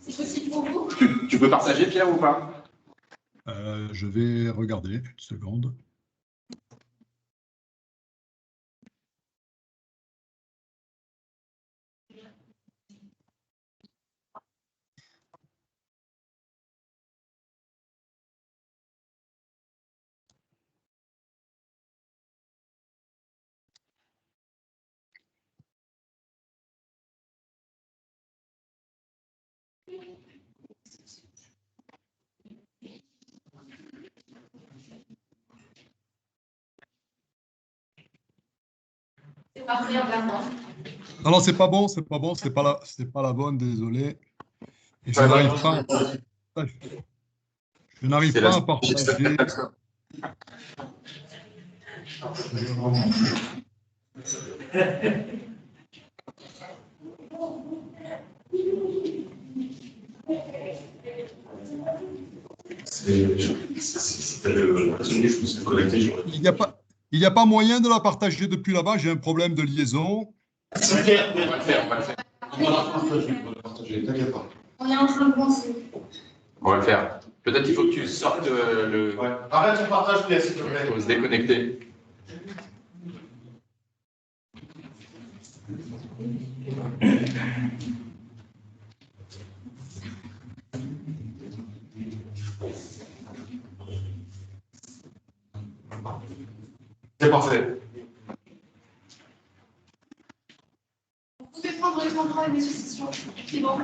C'est possible pour vous? Tu peux partager, Pierre, ou pas? Je vais regarder une seconde. C'est parfait, regarde. Non, c'est pas bon, c'est pas bon, c'est pas la bonne, désolé. Et je Ouais, n'arrive ouais. pas. Je n'arrive C'est pas la- à partager. Il n'y a pas moyen de la partager depuis là-bas. J'ai un problème de liaison. On va le faire, on va le faire. On va la partager, t'inquiète pas. On est en train de penser. On va le faire. Peut-être qu'il faut que tu sortes le... Ouais. Arrête ton partage, Pierre, s'il te plaît. Il faut se déconnecter. C'est parfait. Vous pouvez prendre le contrôle des sessions. C'est bon.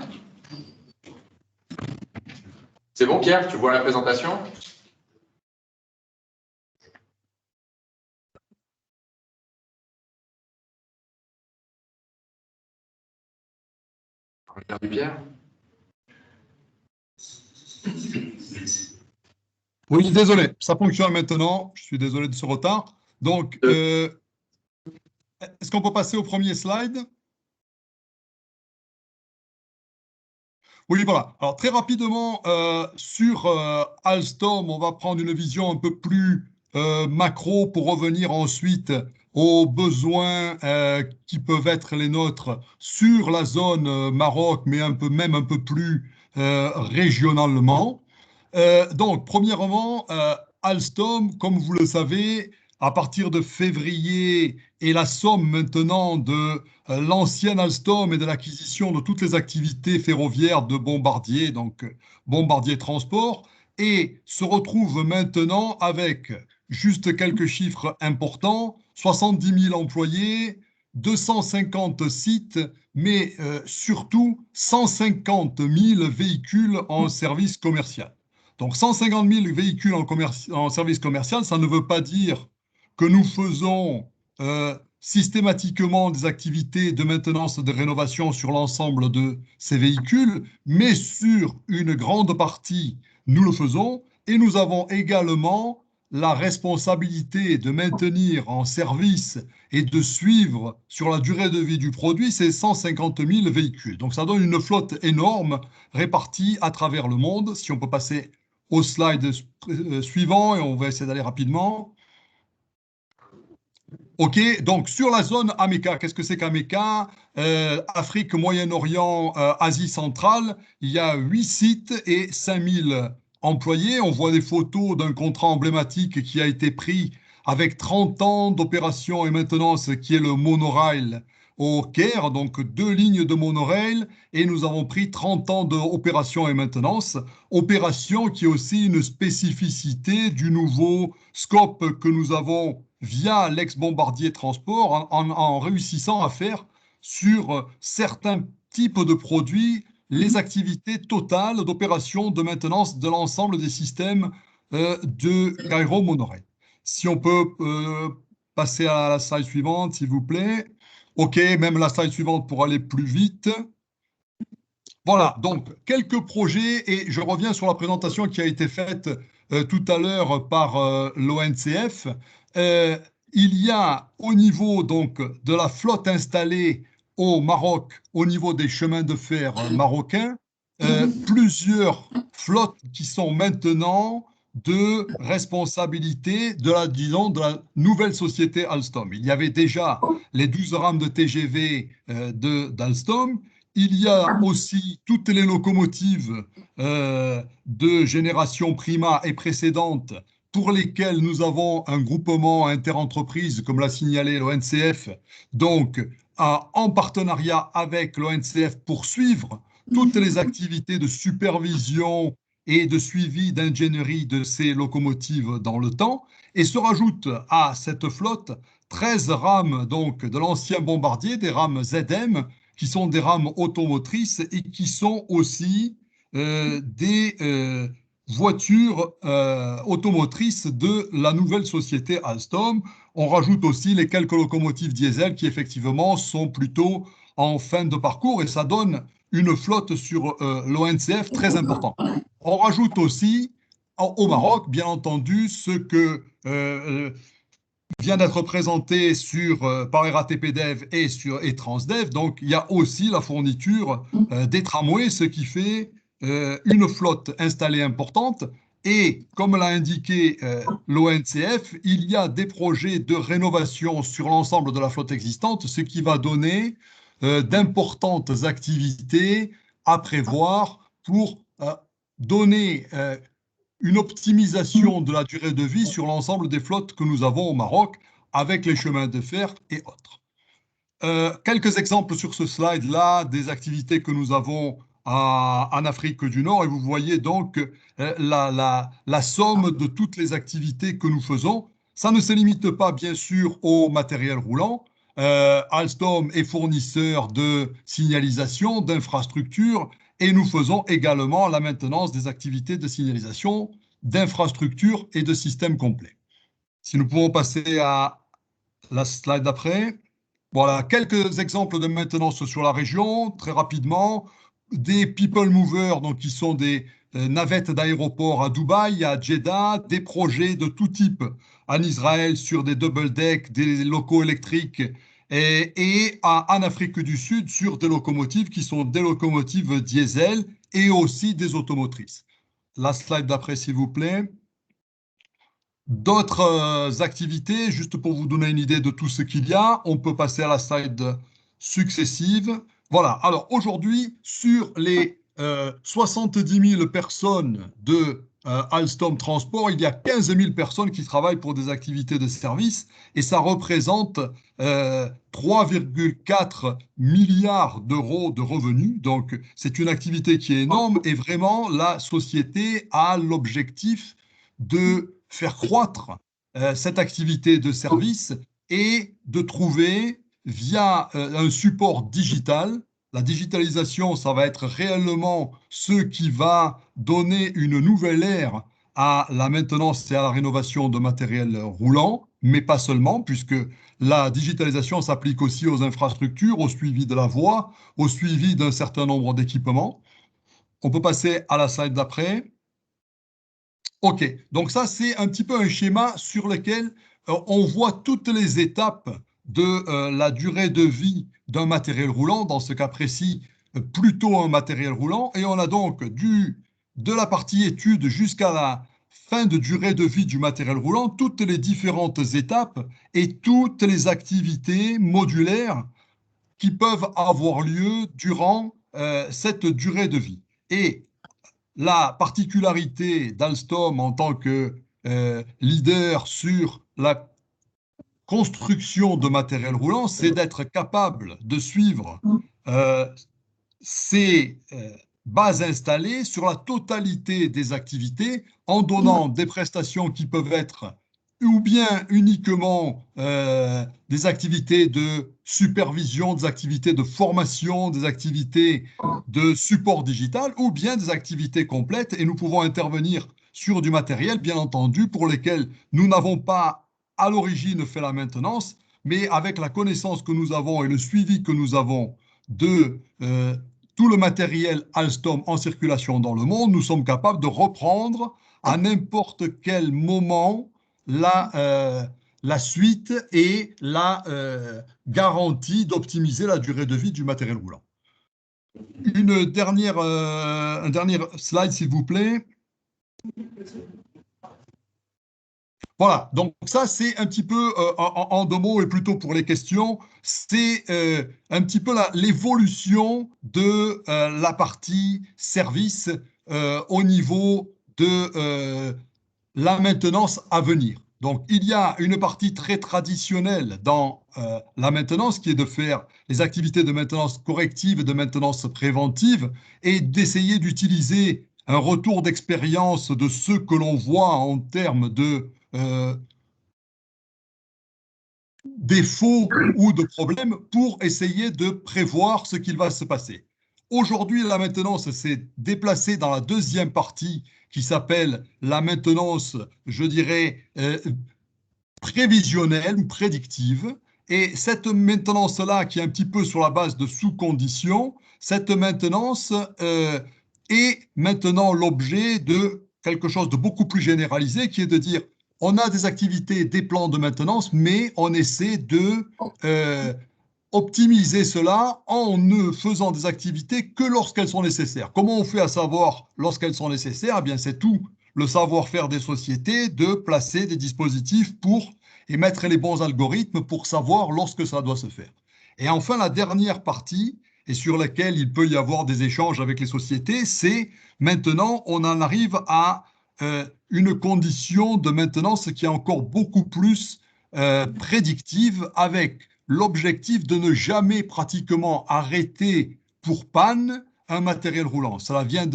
C'est bon, Pierre? Tu vois la présentation? Regarde, Pierre. Oui, désolé, ça fonctionne maintenant. Je suis désolé de ce retard. Donc, est-ce qu'on peut passer au premier slide? Oui, voilà. Alors, très rapidement, sur Alstom, on va prendre une vision un peu plus macro pour revenir ensuite aux besoins qui peuvent être les nôtres sur la zone Maroc, mais même un peu plus régionalement. Donc, premièrement, Alstom, comme vous le savez, à partir de février et la somme maintenant de l'ancienne Alstom et de l'acquisition de toutes les activités ferroviaires de Bombardier, donc Bombardier Transport, et se retrouve maintenant avec juste quelques chiffres importants, 70 000 employés, 250 sites, mais surtout 150 000 véhicules en service commercial. Donc 150 000 véhicules en service commercial, ça ne veut pas dire que nous faisons systématiquement des activités de maintenance et de rénovation sur l'ensemble de ces véhicules, mais sur une grande partie, nous le faisons et nous avons également la responsabilité de maintenir en service et de suivre sur la durée de vie du produit ces 150 000 véhicules. Donc ça donne une flotte énorme répartie à travers le monde. Si on peut passer au slide suivant et on va essayer d'aller rapidement. OK, donc sur la zone AMECA, qu'est-ce que c'est qu'AMECA? Afrique, Moyen-Orient, Asie centrale, il y a 8 sites et 5000 employés. On voit des photos d'un contrat emblématique qui a été pris avec 30 ans d'opération et maintenance, qui est le monorail au Caire, donc 2 lignes de monorail, et nous avons pris 30 ans d'opération et maintenance, opération qui est aussi une spécificité du nouveau scope que nous avons via l'ex-Bombardier Transport en réussissant à faire sur certains types de produits les activités totales d'opération de maintenance de l'ensemble des systèmes de Cairo Monorail. Si on peut passer à la slide suivante, s'il vous plaît. OK, même la slide suivante pour aller plus vite. Voilà, donc quelques projets et je reviens sur la présentation qui a été faite tout à l'heure par l'ONCF. Il y a au niveau donc de la flotte installée au Maroc, au niveau des chemins de fer marocains, plusieurs flottes qui sont maintenant de responsabilité de disons, de la nouvelle société Alstom. Il y avait déjà les 12 rames de TGV d'Alstom. il y a aussi toutes les locomotives de génération prima et précédente pour lesquelles nous avons un groupement interentreprise, comme l'a signalé l'ONCF, donc en partenariat avec l'ONCF pour suivre toutes les activités de supervision et de suivi d'ingénierie de ces locomotives dans le temps. Et se rajoute à cette flotte 13 rames donc, de l'ancien bombardier, des rames ZM, qui sont des rames automotrices et qui sont aussi des voitures automotrices de la nouvelle société Alstom. On rajoute aussi les quelques locomotives diesel qui effectivement sont plutôt en fin de parcours et ça donne une flotte sur l'ONCF très importante. On rajoute aussi au Maroc, bien entendu, ce que vient d'être présenté par RATP Dev et Transdev. Donc, il y a aussi la fourniture des tramways, ce qui fait une flotte installée importante. Et comme l'a indiqué l'ONCF, il y a des projets de rénovation sur l'ensemble de la flotte existante, ce qui va donner d'importantes activités à prévoir pour donner une optimisation de la durée de vie sur l'ensemble des flottes que nous avons au Maroc avec les chemins de fer et autres. Quelques exemples sur ce slide-là des activités que nous avons en Afrique du Nord et vous voyez donc la somme de toutes les activités que nous faisons. Ça ne se limite pas bien sûr au matériel roulant. Alstom est fournisseur de signalisation, d'infrastructures et nous faisons également la maintenance des activités de signalisation, d'infrastructures et de systèmes complets. Si nous pouvons passer à la slide d'après. Voilà, quelques exemples de maintenance sur la région, très rapidement. Des people movers, donc qui sont des navettes d'aéroport à Dubaï, à Jeddah, des projets de tout type en Israël sur des double deck, des locaux électriques et en Afrique du Sud sur des locomotives qui sont des locomotives diesel et aussi des automotrices. La slide d'après, s'il vous plaît. D'autres activités, juste pour vous donner une idée de tout ce qu'il y a, on peut passer à la slide successive. Voilà, alors aujourd'hui, sur les 70 000 personnes de Alstom Transport, il y a 15 000 personnes qui travaillent pour des activités de service et ça représente 3,4 milliards d'euros de revenus. Donc, c'est une activité qui est énorme et vraiment, la société a l'objectif de faire croître cette activité de service et de trouver via un support digital. La digitalisation, ça va être réellement ce qui va donner une nouvelle ère à la maintenance et à la rénovation de matériel roulant, mais pas seulement, puisque la digitalisation s'applique aussi aux infrastructures, au suivi de la voie, au suivi d'un certain nombre d'équipements. On peut passer à la slide d'après. OK, donc ça, c'est un petit peu un schéma sur lequel on voit toutes les étapes de la durée de vie d'un matériel roulant, dans ce cas précis, plutôt un matériel roulant, et on a donc de la partie étude jusqu'à la fin de durée de vie du matériel roulant, toutes les différentes étapes et toutes les activités modulaires qui peuvent avoir lieu durant cette durée de vie. Et la particularité d'Alstom en tant que leader sur la construction de matériel roulant, c'est d'être capable de suivre ces bases installées sur la totalité des activités en donnant des prestations qui peuvent être ou bien uniquement des activités de supervision, des activités de formation, des activités de support digital, ou bien des activités complètes. Et nous pouvons intervenir sur du matériel, bien entendu, pour lesquels nous n'avons pas à l'origine fait la maintenance, mais avec la connaissance que nous avons et le suivi que nous avons de tout le matériel Alstom en circulation dans le monde, nous sommes capables de reprendre à n'importe quel moment la suite et la garantie d'optimiser la durée de vie du matériel roulant. Un dernier slide, s'il vous plaît. Voilà, donc ça c'est un petit peu en deux mots et plutôt pour les questions, c'est un petit peu l'évolution de la partie service au niveau de la maintenance à venir. Donc il y a une partie très traditionnelle dans la maintenance qui est de faire les activités de maintenance corrective et de maintenance préventive et d'essayer d'utiliser un retour d'expérience de ce que l'on voit en termes de défauts ou de problèmes pour essayer de prévoir ce qu'il va se passer. Aujourd'hui, la maintenance s'est déplacée dans la deuxième partie qui s'appelle la maintenance, je dirais, prévisionnelle ou prédictive. Et cette maintenance-là, qui est un petit peu sur la base de sous-conditions, cette maintenance est maintenant l'objet de quelque chose de beaucoup plus généralisé, qui est de dire, on a des activités, des plans de maintenance, mais on essaie de optimiser cela en ne faisant des activités que lorsqu'elles sont nécessaires. Comment on fait à savoir lorsqu'elles sont nécessaires? Eh bien, c'est tout le savoir-faire des sociétés de placer des dispositifs pour émettre les bons algorithmes pour savoir lorsque ça doit se faire. Et enfin, la dernière partie, et sur laquelle il peut y avoir des échanges avec les sociétés, c'est maintenant, on en arrive à une condition de maintenance qui est encore beaucoup plus prédictive avec l'objectif de ne jamais pratiquement arrêter pour panne un matériel roulant. Cela vient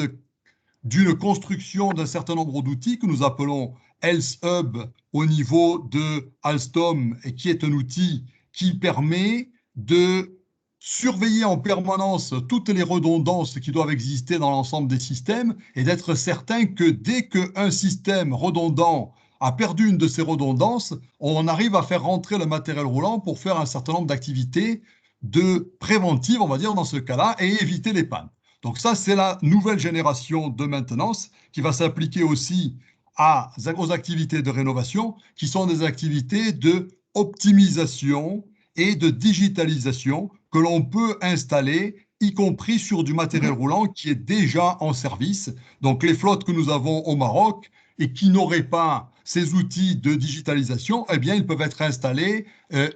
d'une construction d'un certain nombre d'outils que nous appelons Health Hub au niveau de Alstom et qui est un outil qui permet de surveiller en permanence toutes les redondances qui doivent exister dans l'ensemble des systèmes et d'être certain que dès qu'un système redondant a perdu une de ses redondances, on arrive à faire rentrer le matériel roulant pour faire un certain nombre d'activités de préventives, on va dire, dans ce cas-là, et éviter les pannes. Donc ça, c'est la nouvelle génération de maintenance qui va s'appliquer aussi aux activités de rénovation, qui sont des activités de optimisation et de digitalisation que l'on peut installer, y compris sur du matériel roulant qui est déjà en service. Donc les flottes que nous avons au Maroc et qui n'auraient pas ces outils de digitalisation, eh bien, ils peuvent être installés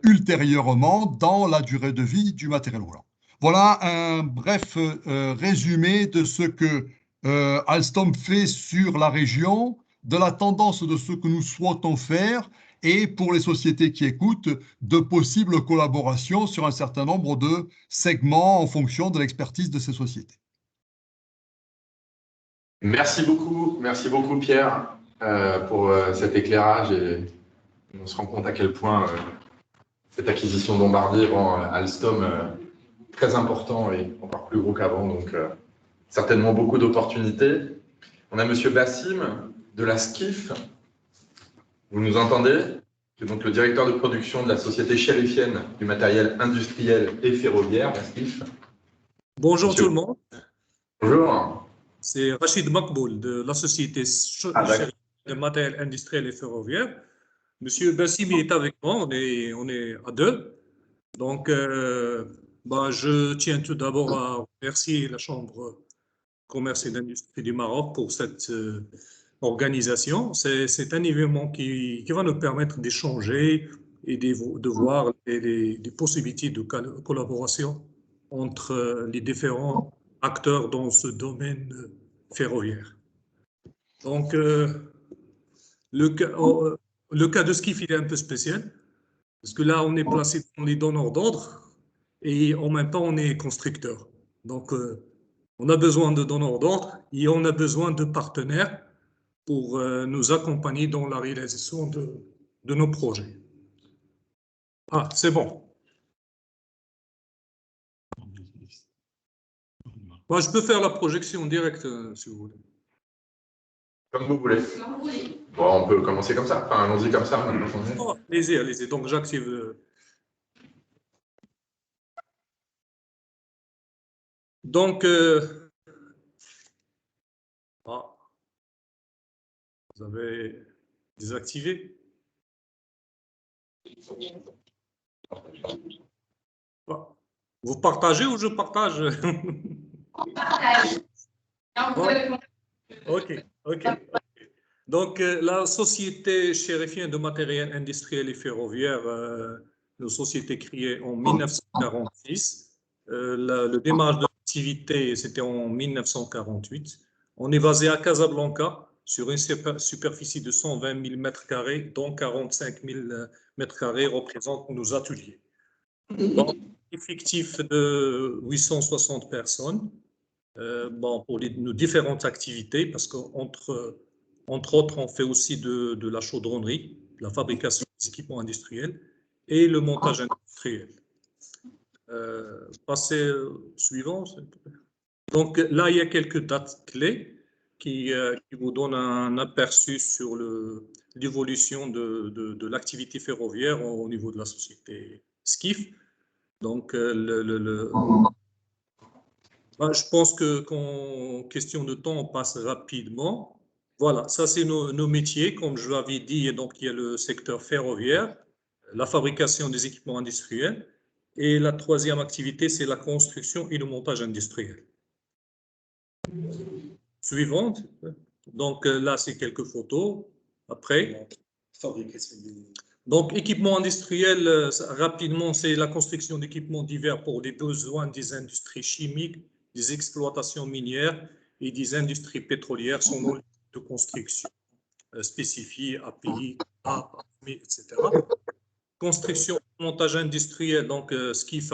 ultérieurement dans la durée de vie du matériel roulant. Voilà un bref résumé de ce que Alstom fait sur la région, de la tendance de ce que nous souhaitons faire et pour les sociétés qui écoutent, de possibles collaborations sur un certain nombre de segments en fonction de l'expertise de ces sociétés. Merci beaucoup Pierre pour cet éclairage et on se rend compte à quel point cette acquisition de Bombardier rend Alstom très important et encore plus gros qu'avant, donc certainement beaucoup d'opportunités. On a Monsieur Bassim de la SKIF. Vous nous entendez? C'est donc le directeur de production de la société chérifienne du matériel industriel et ferroviaire, la SKIF. Bonjour Monsieur. tout le monde. Bonjour. C'est Rachid Makboul de la société chérifienne de matériel industriel et ferroviaire. Monsieur Bassim est avec moi, on est à deux. Donc, je tiens tout d'abord à remercier la Chambre de commerce et d'industrie du Maroc pour cette organisation. C'est un événement qui va nous permettre d'échanger et de voir les possibilités de collaboration entre les différents acteurs dans ce domaine ferroviaire. Donc, le cas de SKIF il est un peu spécial, parce que là, on est placé dans les donneurs d'ordre et en même temps, on est constructeur. Donc, on a besoin de donneurs d'ordre et on a besoin de partenaires pour nous accompagner dans la réalisation de nos projets. Ah, c'est bon. Moi, je peux faire la projection directe, si vous voulez. Comme vous voulez. Bon, on peut commencer comme ça. Enfin, allons-y comme ça. Oh, allez-y. Donc, j'active. Donc, vous avez désactivé. Vous partagez ou je partage? On partage. Ok. Donc, la société chérifienne de matériel industriel et ferroviaire, une société créée en 1946. Le démarrage de l'activité, c'était en 1948. On est basé à Casablanca, sur une superficie de 120 000 m², dont 45 000 m² représentent nos ateliers. Donc, effectif de 860 personnes. Bon, pour nos différentes activités, parce qu'entre autres, on fait aussi de la chaudronnerie, la fabrication des équipements industriels et le montage industriel. Passez suivant. Donc là, il y a quelques dates clés qui vous donnent un aperçu sur l'évolution de l'activité ferroviaire au niveau de la société SKIF. Donc, je pense qu'en question de temps, on passe rapidement. Voilà, ça c'est nos métiers. Comme je l'avais dit, donc, il y a le secteur ferroviaire, la fabrication des équipements industriels, et la troisième activité, c'est la construction et le montage industriel. Suivante. Donc là, c'est quelques photos. Après. Donc, équipement industriel, rapidement, c'est la construction d'équipements divers pour les besoins des industries chimiques, des exploitations minières et des industries pétrolières selon les de construction spécifiés, API, API, etc. Construction, montage industriel, donc SKIF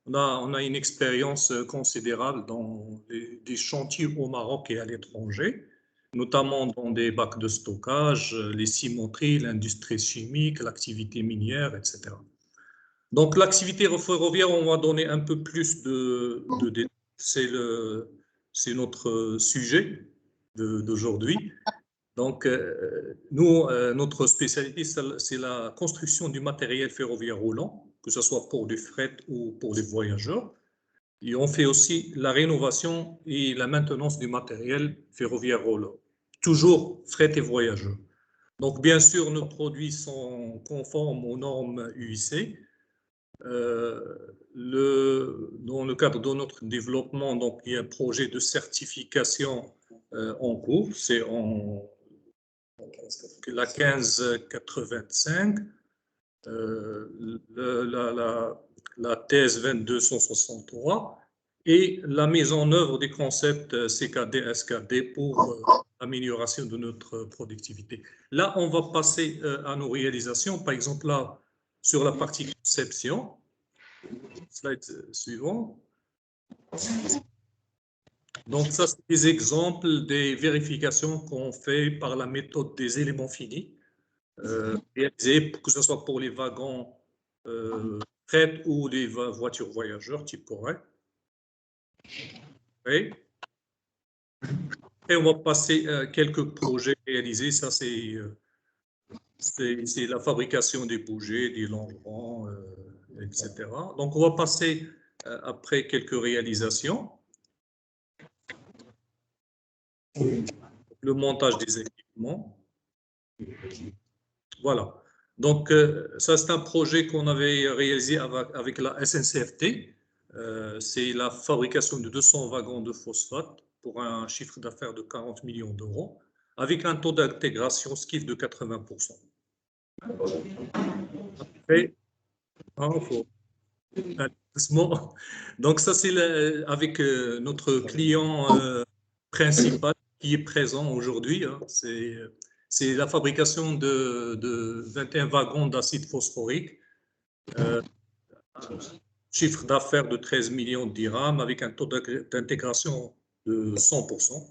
on a une expérience considérable dans des chantiers au Maroc et à l'étranger, notamment dans des bacs de stockage, les cimenteries, l'industrie chimique, l'activité minière, etc. Donc l'activité ferroviaire, on va donner un peu plus de détails. C'est notre sujet d'aujourd'hui. Donc, nous, notre spécialité, c'est la construction du matériel ferroviaire roulant, que ce soit pour du fret ou pour les voyageurs. Et on fait aussi la rénovation et la maintenance du matériel ferroviaire roulant, toujours fret et voyageurs. Donc, bien sûr, nos produits sont conformes aux normes UIC. Dans le cadre de notre développement, donc, il y a un projet de certification en cours, c'est la 1585, la thèse 2263 et la mise en œuvre des concepts CKD, SKD pour l'amélioration de notre productivité. Là, on va passer à nos réalisations. Par exemple, là, sur la partie conception, slide suivant. Donc, ça, c'est des exemples des vérifications qu'on fait par la méthode des éléments finis, réalisés, que ce soit pour les wagons fret ou les voitures voyageurs type Corée. Oui. Et on va passer quelques projets réalisés. Ça, c'est la fabrication des bougets, des longerons, etc. Donc, on va passer après quelques réalisations. Le montage des équipements. Voilà. Donc, ça, c'est un projet qu'on avait réalisé avec la SNCFT. C'est la fabrication de 200 wagons de phosphate pour un chiffre d'affaires de 40 millions d'euros, avec un taux d'intégration SKIF de 80%. Après, donc, ça, c'est avec notre client principal qui est présent aujourd'hui. Hein. C'est la fabrication de 21 wagons d'acide phosphorique, chiffre d'affaires de 13 millions de dirhams avec un taux d'intégration de 100%.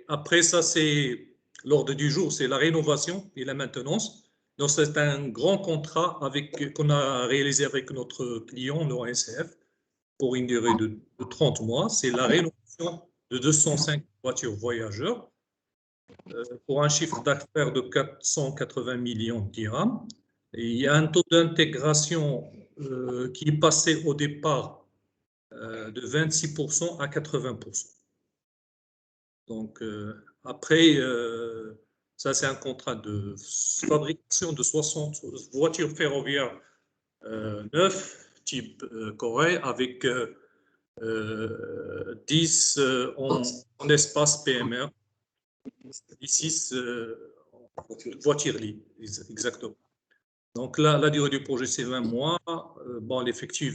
Après ça, c'est l'ordre du jour, c'est la rénovation et la maintenance. Donc, c'est un grand contrat qu'on a réalisé avec notre client, l'ONCF, pour une durée de 30 mois. C'est la rénovation de 205 voitures voyageurs pour un chiffre d'affaires de 480 millions de dirhams. Et il y a un taux d'intégration qui est passé au départ de 26% à 80%. Donc, après, ça, c'est un contrat de fabrication de 60 voitures ferroviaires neuves, type Corée, avec 10 en espace PMR et 6 voitures libres, exactement. Donc là, la durée du projet, c'est 20 mois. Bon, l'effectif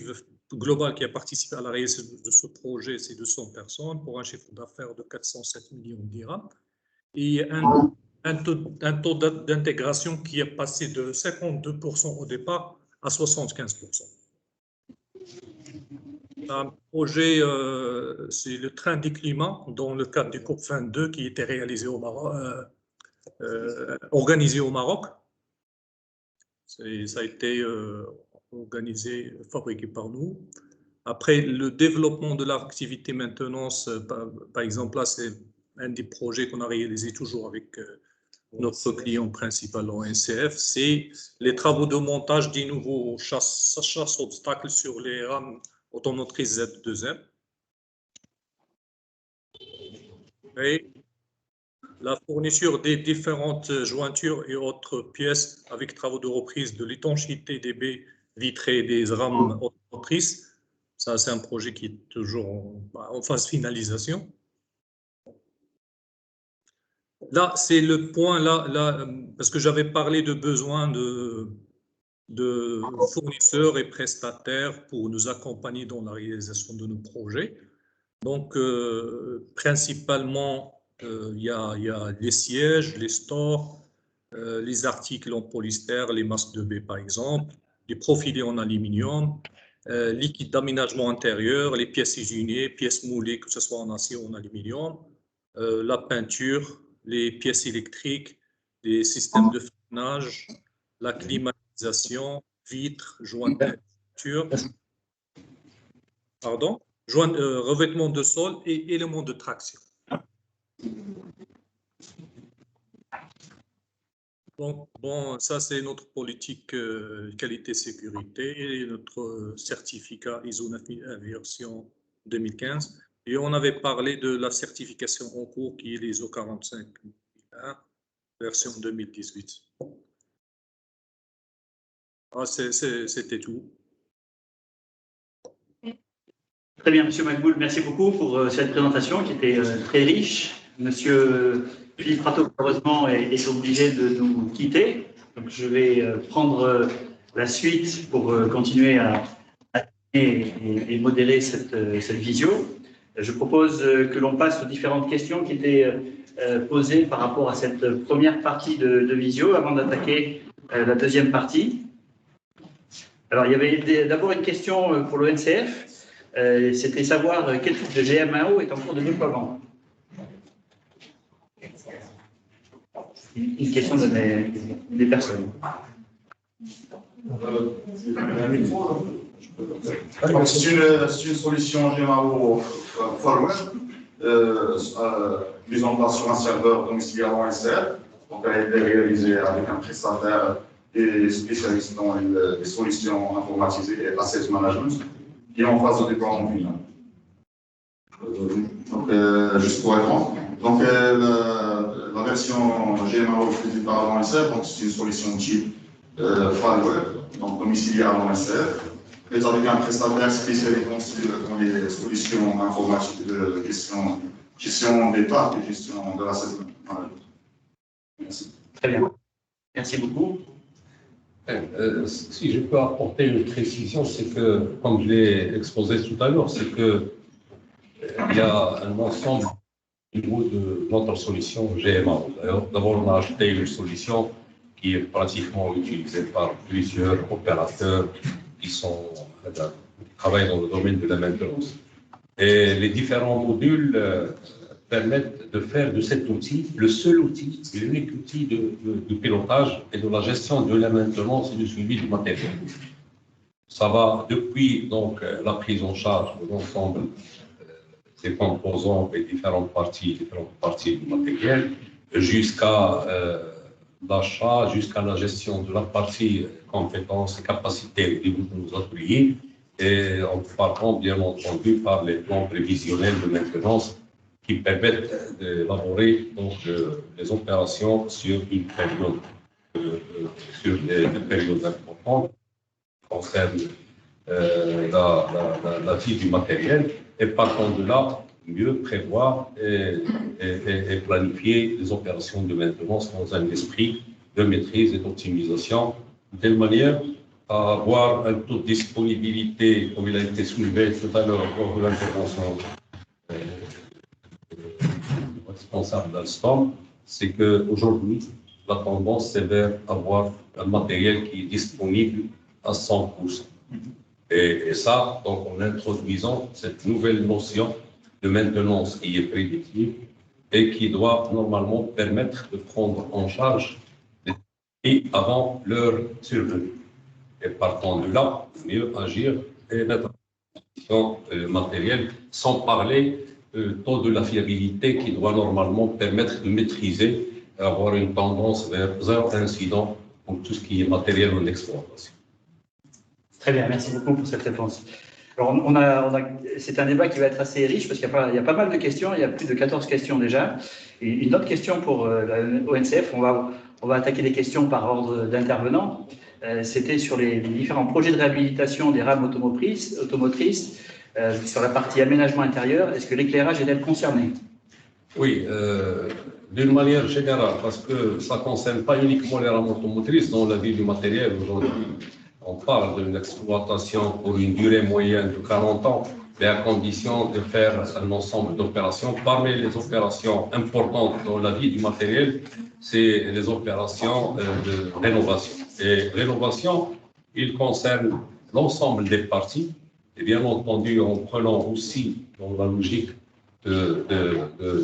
global qui a participé à la réalisation de ce projet, c'est 200 personnes pour un chiffre d'affaires de 407 millions de dirhams. Et un taux d'intégration qui est passé de 52% au départ à 75%. Un projet, c'est le train du climat dans le cadre du COP22 qui était réalisé au Maroc, organisé au Maroc. Ça a été organisé, fabriqué par nous. Après, le développement de l'activité maintenance, par exemple, là, c'est un des projets qu'on a réalisé toujours avec notre client principal, l'ONCF, c'est les travaux de montage des nouveaux chasse-obstacles sur les rames automotrices Z2M. Et la fourniture des différentes jointures et autres pièces avec travaux de reprise de l'étanchéité des baies vitrées des rames automotrices. Ça, c'est un projet qui est toujours en phase finalisation. Là, c'est le point, là, parce que j'avais parlé de besoins de fournisseurs et prestataires pour nous accompagner dans la réalisation de nos projets. Donc, principalement, il y a les sièges, les stores, les articles en polyester, les masques de baie par exemple, les profilés en aluminium, liquide d'aménagement intérieur, les pièces hygiéniques, pièces moulées, que ce soit en acier ou en aluminium, la peinture, les pièces électriques, les systèmes de freinage, la climatisation, vitres, jointures, pardon, revêtement de sol et éléments de traction. Donc, bon, ça c'est notre politique qualité-sécurité et notre certificat ISO 9001 version 2015. Et on avait parlé de la certification en cours qui est l'ISO 45001 version 2018. Ah, c'était tout. Très bien, Monsieur Makboul, merci beaucoup pour cette présentation qui était très riche. Monsieur Philippe Rateau, malheureusement, est obligé de nous quitter. Donc, je vais prendre la suite pour continuer à et modérer cette visio. Je propose que l'on passe aux différentes questions qui étaient posées par rapport à cette première partie de visio avant d'attaquer la deuxième partie. Alors, il y avait d'abord une question pour l'ONCF. C'était savoir quel type de GMAO est en cours de déploiement. Une question des personnes. C'est une solution GMAO firmware mise en place sur un serveur domicilié à l'ONCF. Donc, elle a été réalisée avec un prestataire et spécialiste dans les solutions informatisées et asset management, qui est en phase de déploiement final. Donc, juste pour répondre, donc, la version GMAO utilisée par l'ONCF, c'est une solution type firmware, donc domiciliée à l'ONCF, mais avec un prestataire spécialisé dans les solutions informatiques de gestion des parcs et gestion de l'asset management. Merci. Très bien. Merci beaucoup. Si je peux apporter une précision, c'est que, comme je l'ai exposé tout à l'heure, c'est que il y a un ensemble au niveau de notre solution GMA. D'abord, on a acheté une solution qui est pratiquement utilisée par plusieurs opérateurs qui travaillent dans le domaine de la maintenance. Et les différents modules permettent de faire de cet outil le seul outil, l'unique outil de pilotage et de la gestion de la maintenance et du suivi du matériel. Ça va depuis donc la prise en charge de l'ensemble des composants et différentes parties du matériel, jusqu'à l'achat, jusqu'à la gestion de la partie compétences et capacités au niveau de nos ateliers, et en partant bien entendu par les plans prévisionnels de maintenance qui permettent d'élaborer donc les opérations sur une période, sur des périodes importantes, qui concernent la vie du matériel et partant de là, mieux prévoir et planifier les opérations de maintenance dans un esprit de maîtrise et d'optimisation, de telle manière à avoir un taux de disponibilité, comme il a été soulevé tout à l'heure lors de l'intervention responsable d'Alstom, c'est qu'aujourd'hui, la tendance, c'est vers avoir un matériel qui est disponible à 100%. Et ça, donc, en introduisant cette nouvelle notion de maintenance qui est prédictive et qui doit normalement permettre de prendre en charge les prix avant leur survenue. Et partant de là, mieux agir et mettre en position matérielle, sans parler taux de la fiabilité qui doit normalement permettre de maîtriser et avoir une tendance vers zéro incident pour tout ce qui est matériel en exploitation. Très bien, merci beaucoup pour cette réponse. Alors, c'est un débat qui va être assez riche parce qu'il y a pas mal de questions, il y a plus de 14 questions déjà. Et une autre question pour l'ONCF, on va attaquer les questions par ordre d'intervenants. C'était sur les différents projets de réhabilitation des rames automotrices, sur la partie aménagement intérieur. Est-ce que l'éclairage est-elle concerné? Oui, d'une manière générale, parce que ça ne concerne pas uniquement les rames automotrices dans la vie du matériel aujourd'hui. On parle d'une exploitation pour une durée moyenne de 40 ans, mais à condition de faire un ensemble d'opérations. Parmi les opérations importantes dans la vie du matériel, c'est les opérations de rénovation. Et rénovation, il concerne l'ensemble des parties, et bien entendu en prenant aussi dans la logique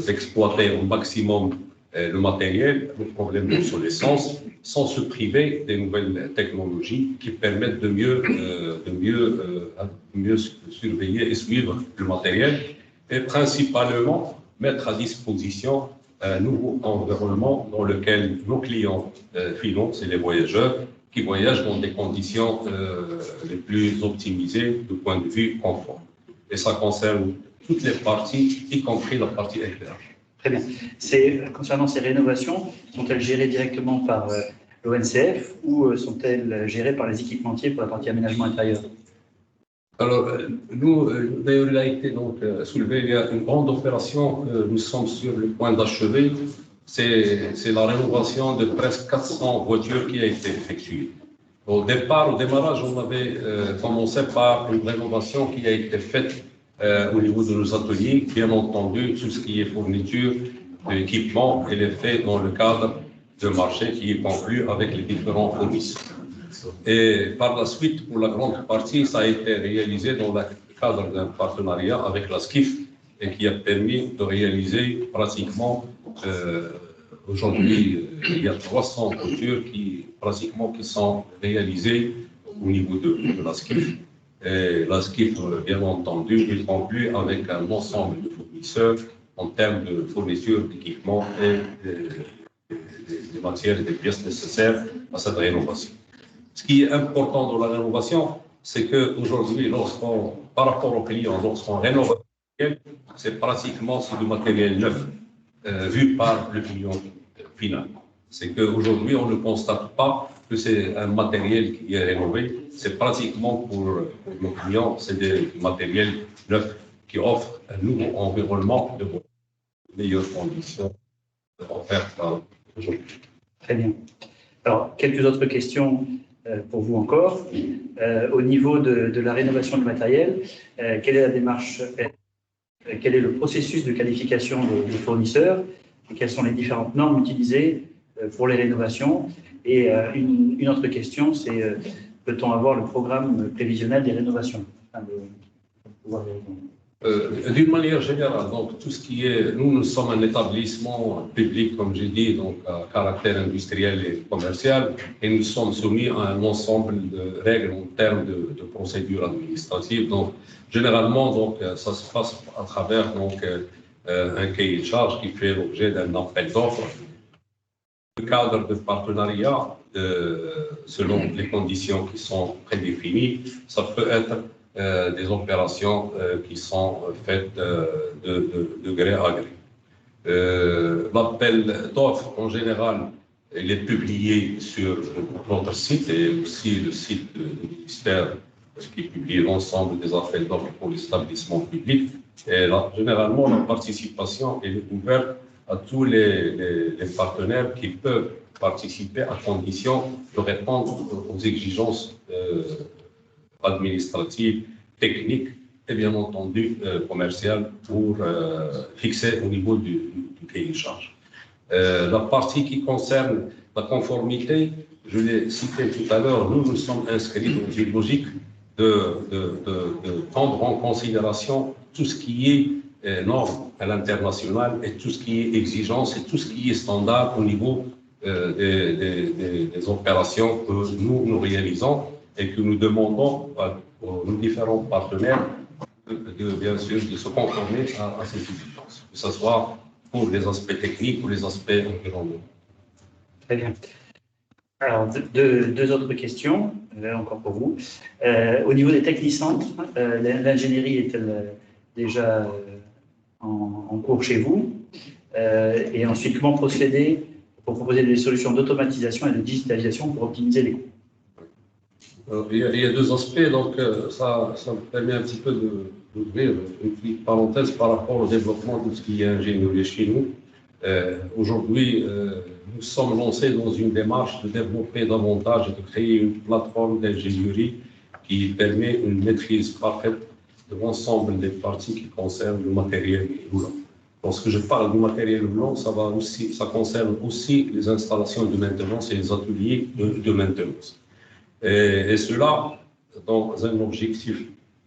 d'exploiter au maximum le matériel, le problème d'obsolescence, sans se priver des nouvelles technologies qui permettent de mieux surveiller et suivre le matériel et principalement mettre à disposition un nouveau environnement dans lequel nos clients finaux, c'est les voyageurs, qui voyagent dans des conditions les plus optimisées du point de vue confort. Et ça concerne toutes les parties, y compris la partie éclairage. Très bien. Concernant ces rénovations, sont-elles gérées directement par l'ONCF ou sont-elles gérées par les équipementiers pour la partie aménagement intérieur? Alors, nous, d'ailleurs, il a été donc soulevé, il y a une grande opération que nous sommes sur le point d'achever. C'est la rénovation de presque 400 voitures qui a été effectuée. Au démarrage, on avait commencé par une rénovation qui a été faite au niveau de nos ateliers. Bien entendu, tout ce qui est fourniture d'équipement, elle est fait dans le cadre de marché qui est conclu avec les différents fournisseurs. Et par la suite, pour la grande partie, ça a été réalisé dans le cadre d'un partenariat avec la SKIF et qui a permis de réaliser pratiquement, aujourd'hui, il y a 300 voitures qui sont réalisées au niveau de la SKIF. Et la SKIF, bien entendu, est conclue avec un ensemble de fournisseurs en termes de fourniture d'équipements et des matières et des pièces nécessaires à cette rénovation. Ce qui est important dans la rénovation, c'est qu'aujourd'hui, par rapport aux clients, lorsqu'on rénove, c'est pratiquement du matériel neuf vu par le client final. C'est qu'aujourd'hui, on ne constate pas que c'est un matériel qui est rénové. C'est pratiquement pour nos clients, c'est du matériel neuf qui offre un nouveau environnement de meilleures conditions offertes aujourd'hui. Très bien. Alors, quelques autres questions pour vous encore. Au niveau de la rénovation du matériel, quelle est la démarche, quel est le processus de qualification des fournisseurs et quelles sont les différentes normes utilisées pour les rénovations? Et une autre question, c'est peut-on avoir le programme prévisionnel des rénovations? D'une manière générale, donc tout ce qui est, nous sommes un établissement public, comme j'ai dit, donc à caractère industriel et commercial, et nous sommes soumis à un ensemble de règles en termes de procédures administratives. Donc, généralement, donc ça se passe à travers donc un cahier de charge qui fait l'objet d'un appel d'offres. Le cadre de partenariat, selon les conditions qui sont prédéfinies, ça peut être des opérations qui sont faites de gré à gré. L'appel d'offres, en général, il est publié sur notre site et aussi le site du ministère qui publie l'ensemble des appels d'offres pour l'établissement public. Et là, généralement, la participation est ouverte à tous les partenaires qui peuvent participer à condition de répondre aux exigences administratives, techniques et bien entendu commerciales pour fixer au niveau du cahier de charge. La partie qui concerne la conformité, je l'ai cité tout à l'heure, nous sommes inscrits dans une logique de prendre en considération tout ce qui est norme à l'international et tout ce qui est exigence et tout ce qui est standard au niveau des opérations que nous réalisons et que nous demandons à nos différents partenaires bien sûr de se conformer à ces exigences, que ce soit pour les aspects techniques ou les aspects environnementaux. Très bien. Alors, deux autres questions, encore pour vous. Au niveau des technicentres, l'ingénierie est-elle déjà en cours chez vous? Et ensuite, comment procéder pour proposer des solutions d'automatisation et de digitalisation pour optimiser les coûts? Il y a deux aspects, donc ça me permet un petit peu d'ouvrir une petite parenthèse par rapport au développement de ce qui est ingénierie chez nous. Aujourd'hui, nous sommes lancés dans une démarche de développer davantage et de créer une plateforme d'ingénierie qui permet une maîtrise parfaite de l'ensemble des parties qui concernent le matériel roulant. Lorsque je parle du matériel roulant, ça concerne aussi les installations de maintenance et les ateliers de maintenance. Et cela dans un objectif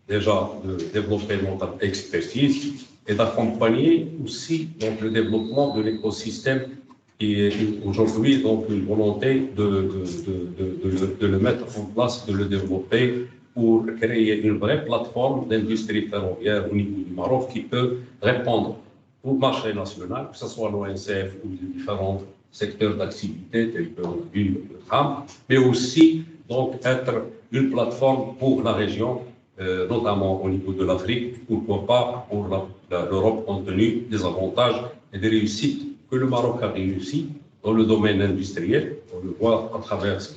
déjà de développer notre expertise et d'accompagner aussi donc, le développement de l'écosystème qui est aujourd'hui donc une volonté de le mettre en place, de le développer pour créer une vraie plateforme d'industrie ferroviaire au niveau du Maroc qui peut répondre au marché national, que ce soit l'ONCF ou les différents secteurs d'activité tels que le tram, mais aussi donc être une plateforme pour la région, notamment au niveau de l'Afrique, pourquoi pas pour l'Europe compte tenu des avantages et des réussites que le Maroc a réussi dans le domaine industriel. On le voit à travers ce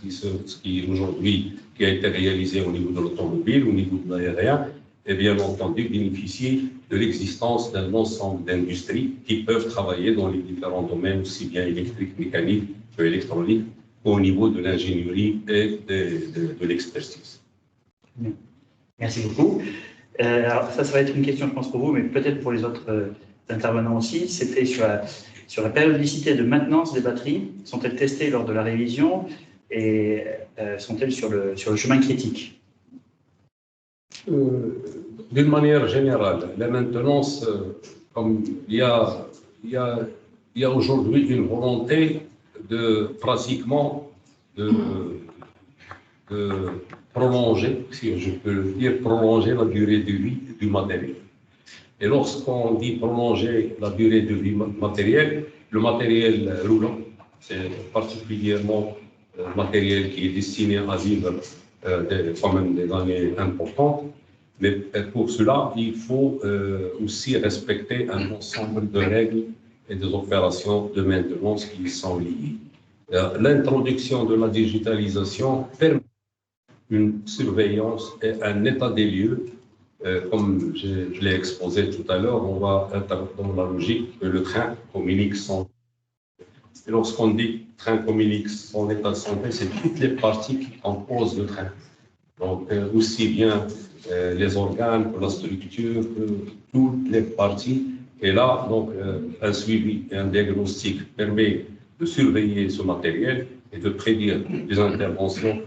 qui aujourd'hui qui a été réalisé au niveau de l'automobile, au niveau de l'aérien, et bien entendu bénéficier de l'existence d'un ensemble d'industries qui peuvent travailler dans les différents domaines, aussi bien électriques, mécaniques que électroniques, au niveau de l'ingénierie et de l'expertise. Merci beaucoup. Alors ça va être une question, je pense, pour vous, mais peut-être pour les autres intervenants aussi. C'était sur la périodicité de maintenance des batteries. Sont-elles testées lors de la révision et sont-elles sur le chemin critique? D'une manière générale, la maintenance, comme il y a aujourd'hui une volonté de pratiquement de prolonger, si je peux le dire, prolonger la durée de vie du matériel. Et lorsqu'on dit prolonger la durée de vie matérielle, le matériel roulant, c'est particulièrement le matériel qui est destiné à vivre quand même des années importantes. Mais pour cela, il faut aussi respecter un ensemble de règles et des opérations de maintenance qui y sont liées. L'introduction de la digitalisation permet une surveillance et un état des lieux. Comme je l'ai exposé tout à l'heure, on va être dans la logique que le train communique son. Et lorsqu'on dit train communique son état de santé, c'est toutes les parties qui composent le train. Donc, aussi bien les organes que la structure, que toutes les parties. Et là, donc, un suivi et un diagnostic permet de surveiller ce matériel et de prédire des interventions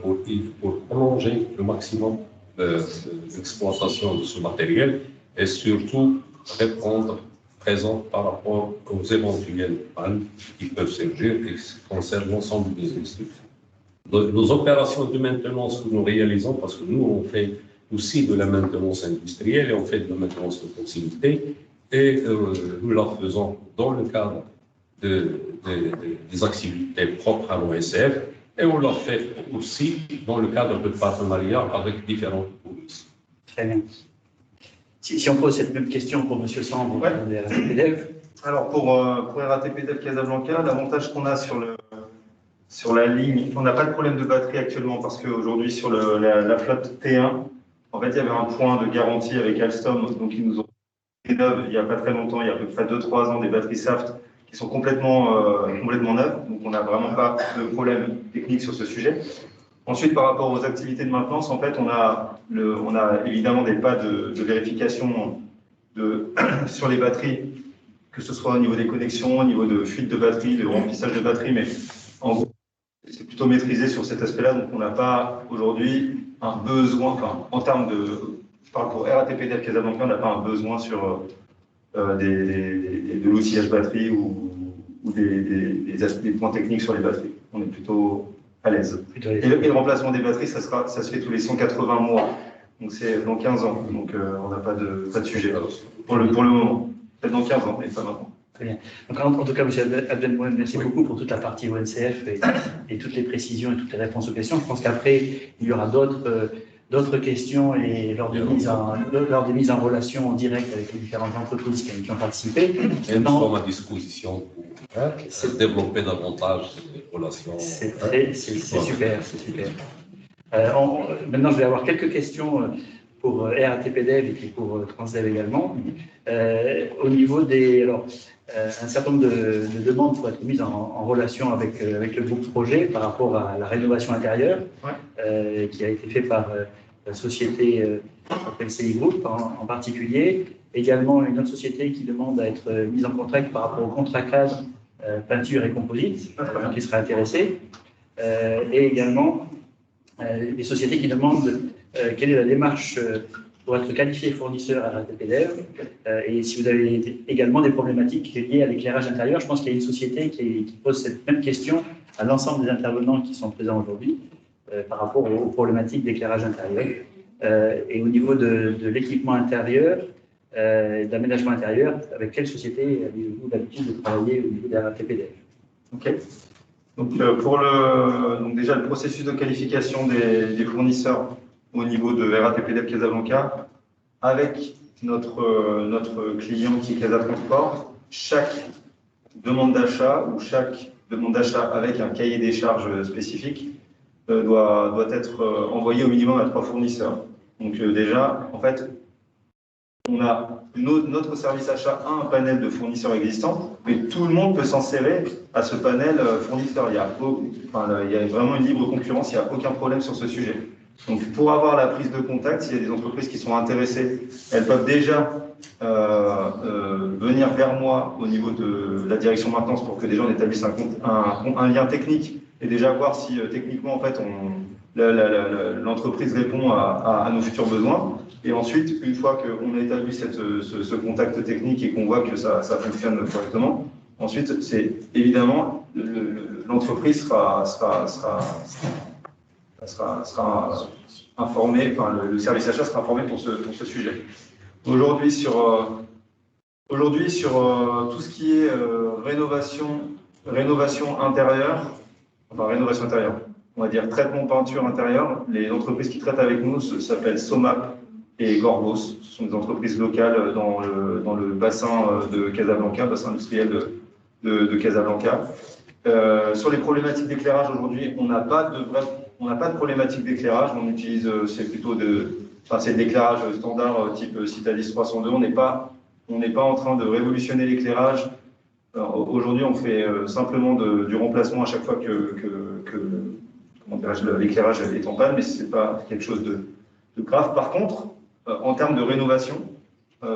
pour prolonger le maximum l'exploitation de ce matériel et surtout répondre présent par rapport aux éventuelles pannes qui peuvent surgir et qui concernent l'ensemble des institutions. Nos opérations de maintenance que nous réalisons, parce que nous, on fait aussi de la maintenance industrielle et on fait de la maintenance de proximité, et nous la faisons dans le cadre des activités propres à l'ONCF, et on l'a fait aussi dans le cadre de partenariats avec différentes polices. Très bien. Si on pose cette même question pour M. Samb, vous répondez à la RATP-DEV. Alors pour RATP-DEV Casablanca, l'avantage qu'on a sur la ligne, on n'a pas de problème de batterie actuellement parce qu'aujourd'hui sur la flotte T1, En fait, il y avait un point de garantie avec Alstom, donc ils nous ont neuves il n'y a pas très longtemps, il y a à peu près 2-3 ans, des batteries Saft qui sont complètement neuves, donc on n'a vraiment pas de problème technique sur ce sujet. Ensuite, par rapport aux activités de maintenance, en fait, on a évidemment des pas de vérification sur les batteries, que ce soit au niveau des connexions, au niveau de fuite de batterie, de remplissage de batterie, mais en gros, c'est plutôt maîtrisé sur cet aspect-là, donc on n'a pas aujourd'hui un besoin, enfin, en termes de, je parle pour RATP Dev Casablanca, on n'a pas un besoin sur de l'outillage batterie ou des points techniques sur les batteries. On est plutôt à l'aise. Et le remplacement des batteries, ça se fait tous les 180 mois, donc c'est dans 15 ans, donc on n'a pas de sujet pour le moment. Peut-être dans 15 ans, mais pas maintenant. Très bien. Donc, en tout cas, M. Abdelmouen, merci beaucoup pour toute la partie ONCF et toutes les précisions et toutes les réponses aux questions. Je pense qu'après, il y aura d'autres questions et lors des mises en relation en direct avec les différentes entreprises qui ont participé. Et nous sommes à disposition pour développer davantage les relations. C'est super, c'est super. Maintenant, je vais avoir quelques questions pour RATP Dev et puis pour Transdev également. Au niveau des... Alors, un certain nombre de demandes pour être mises en relation avec le groupe projet par rapport à la rénovation intérieure, qui a été fait par la société CI Group en particulier. Également, une autre société qui demande à être mise en contact par rapport au contrat cadre peinture et composite, qui serait intéressée. Et également, des sociétés qui demandent quelle est la démarche pour être qualifié fournisseur à RATP Dev, et si vous avez également des problématiques liées à l'éclairage intérieur. Je pense qu'il y a une société qui pose cette même question à l'ensemble des intervenants qui sont présents aujourd'hui par rapport aux problématiques d'éclairage intérieur. Et au niveau de l'équipement intérieur, d'aménagement intérieur, avec quelle société avez-vous l'habitude de travailler au niveau de RATP Dev? Ok. Donc, donc déjà, le processus de qualification des fournisseurs au niveau de RATP Dev Casablanca, avec notre client qui est Casa Transport, chaque demande d'achat ou chaque demande d'achat avec un cahier des charges spécifique doit être envoyé au minimum à 3 fournisseurs. Donc déjà, en fait, on a notre service achat a un panel de fournisseurs existants, mais tout le monde peut s'insérer à ce panel fournisseur. Il y a vraiment une libre concurrence, il n'y a aucun problème sur ce sujet. Donc, pour avoir la prise de contact, s'il y a des entreprises qui sont intéressées, elles peuvent déjà venir vers moi au niveau de la direction maintenance pour que déjà on établisse un lien technique et déjà voir si techniquement, en fait, l'entreprise répond à nos futurs besoins. Et ensuite, une fois qu'on a établi ce contact technique et qu'on voit que ça fonctionne correctement, ensuite, c'est évidemment, l'entreprise sera informé, enfin le service achat sera informé pour ce sujet. Aujourd'hui, sur tout ce qui est rénovation intérieure, on va dire traitement peinture intérieure, les entreprises qui traitent avec nous s'appellent Somap et Gorgos. Ce sont des entreprises locales dans le bassin de Casablanca, bassin industriel de Casablanca. Sur les problématiques d'éclairage, aujourd'hui, on n'a pas de problématique d'éclairage. On utilise, c'est plutôt c'est de l'éclairage standard type Citalis 302. On n'est pas en train de révolutionner l'éclairage. Aujourd'hui, on fait simplement du remplacement à chaque fois que l'éclairage est en panne, mais ce n'est pas quelque chose de grave. Par contre, en termes de rénovation,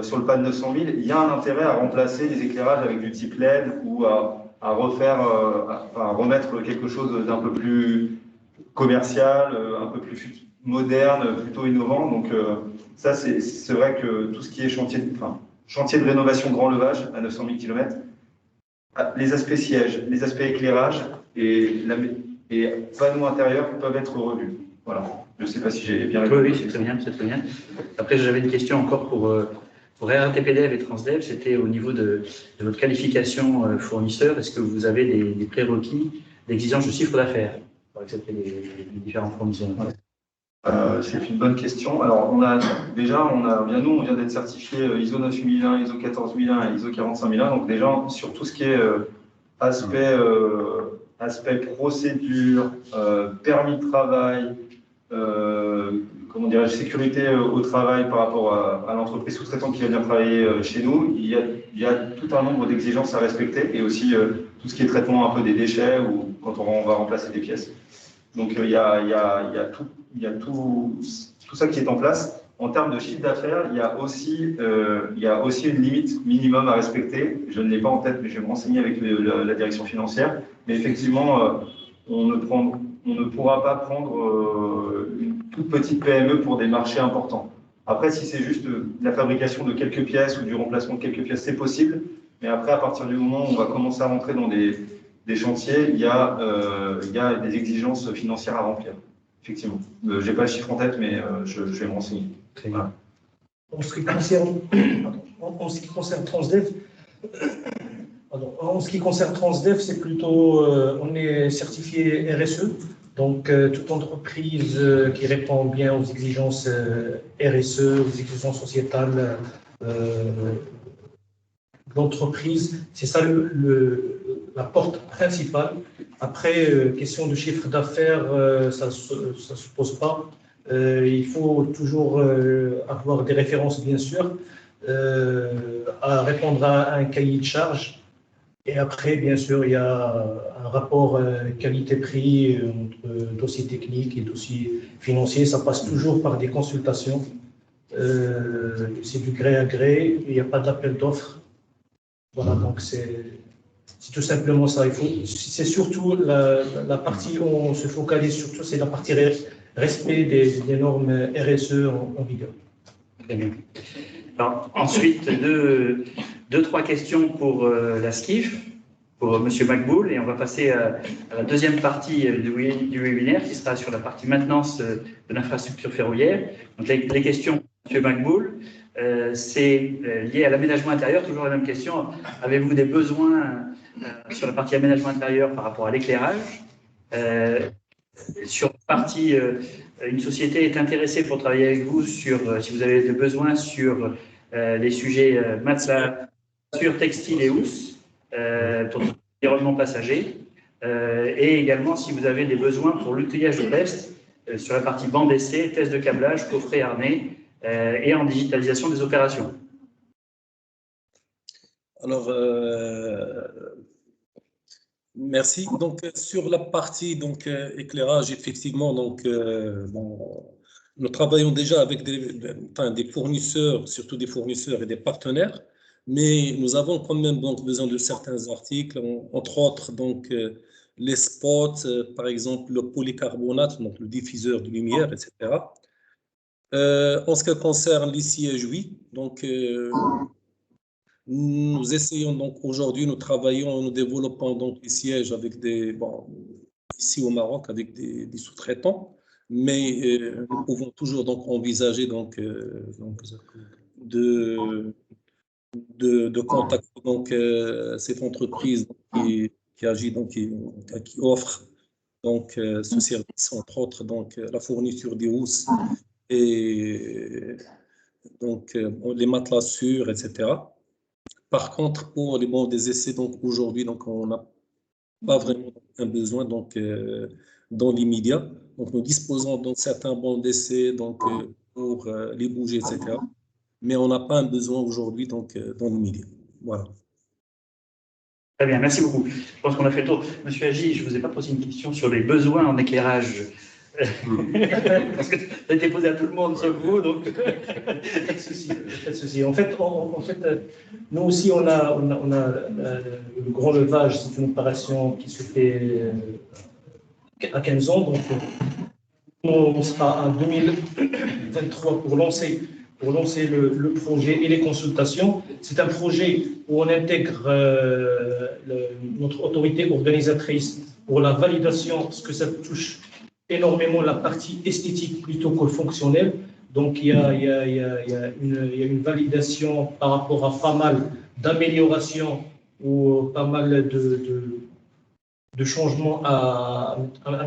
sur le PAN 900 000, il y a un intérêt à remplacer les éclairages avec du type LED ou à remettre quelque chose d'un peu plus commercial, un peu plus moderne, plutôt innovant. Donc ça, c'est vrai que tout ce qui est chantier de rénovation grand levage à 900 000 km, les aspects sièges, les aspects éclairage et panneaux intérieurs peuvent être revus. Voilà. Je ne sais pas si j'ai bien répondu. Oui, c'est très bien, c'est très bien. Après, j'avais une question encore pour RATP Dev et Transdev. C'était au niveau de votre qualification fournisseur. Est-ce que vous avez des prérequis d'exigence de chiffre d'affaires pour accepter les différents fournisseurs? C'est une bonne question. Alors, on vient d'être certifié ISO 9001, ISO 14001 et ISO 45001. Donc déjà, sur tout ce qui est aspect procédure, permis de travail, comment dirais-je, sécurité au travail par rapport à l'entreprise sous-traitante qui va venir travailler chez nous, il y a tout un nombre d'exigences à respecter et aussi tout ce qui est traitement un peu des déchets ou quand on va remplacer des pièces. Donc il y a tout ça qui est en place. En termes de chiffre d'affaires, il y a aussi une limite minimum à respecter. Je ne l'ai pas en tête, mais je vais me renseigner avec la direction financière. Mais effectivement, on ne pourra pas prendre une toute petite PME pour des marchés importants. Après, si c'est juste la fabrication de quelques pièces ou du remplacement de quelques pièces, c'est possible. Mais après, à partir du moment où on va commencer à rentrer dans des chantiers, il y a des exigences financières à remplir. Effectivement. Je n'ai pas le chiffre en tête, mais je vais me renseigner. Voilà. En ce qui concerne Transdev, c'est plutôt, on est certifié RSE, donc toute entreprise qui répond bien aux exigences RSE, aux exigences sociétales d'entreprise, c'est ça la porte principale. Après, question de chiffre d'affaires, ça ne se pose pas. Il faut toujours avoir des références, bien sûr, à répondre à un cahier de charge. Et après, bien sûr, il y a un rapport qualité-prix entre dossier technique et dossier financier. Ça passe toujours par des consultations. C'est du gré à gré. Il n'y a pas d'appel d'offres. Voilà, donc c'est tout simplement ça. C'est surtout la partie où on se focalise, surtout, c'est la partie respect des normes RSE en vigueur. Très bien. Alors, ensuite, trois questions pour la SKIF, pour M. Makboul, et on va passer à la deuxième partie du webinaire qui sera sur la partie maintenance de l'infrastructure ferroviaire. Donc, les questions pour M. Makboul, c'est lié à l'aménagement intérieur, toujours la même question. Avez-vous des besoins sur la partie aménagement intérieur par rapport à l'éclairage? Sur la partie, une société est intéressée pour travailler avec vous si vous avez des besoins sur les sujets matelas, sur textile et housse, pour l'environnement passager, et également si vous avez des besoins pour l'outillage de test sur la partie bande d'essai, test de câblage, coffret harnais et en digitalisation des opérations. Alors, merci. Donc, sur la partie éclairage, effectivement, nous travaillons déjà avec des fournisseurs, surtout des fournisseurs et des partenaires, mais nous avons quand même besoin de certains articles, entre autres les spots, par exemple le polycarbonate, donc le diffuseur de lumière, etc. En ce qui concerne les sièges, oui. Donc, nous essayons aujourd'hui, nous travaillons, nous développons les sièges avec ici au Maroc avec des sous-traitants, mais nous pouvons toujours envisager de contacter cette entreprise qui agit qui offre ce service, entre autres la fourniture des housses et les matelas sûrs, etc. Par contre, pour les bancs des essais, aujourd'hui, on n'a pas vraiment un besoin dans l'immédiat. Donc, nous disposons de certains bancs d'essais pour les bouger, etc. Mais on n'a pas un besoin aujourd'hui dans l'immédiat. Voilà. Très bien, merci beaucoup. Je pense qu'on a fait le tour. Monsieur Agi, je ne vous ai pas posé une question sur les besoins en éclairage. Parce que ça a été posé à tout le monde sauf vous, donc pas de souci. En fait, nous aussi, on a le grand levage, c'est une opération qui se fait à 15 ans, donc on sera en 2023 pour lancer le projet et les consultations. C'est un projet où on intègre notre autorité organisatrice pour la validation, parce que ça touche énormément la partie esthétique plutôt que fonctionnelle. Donc, il y a une validation par rapport à pas mal d'améliorations ou pas mal de changements à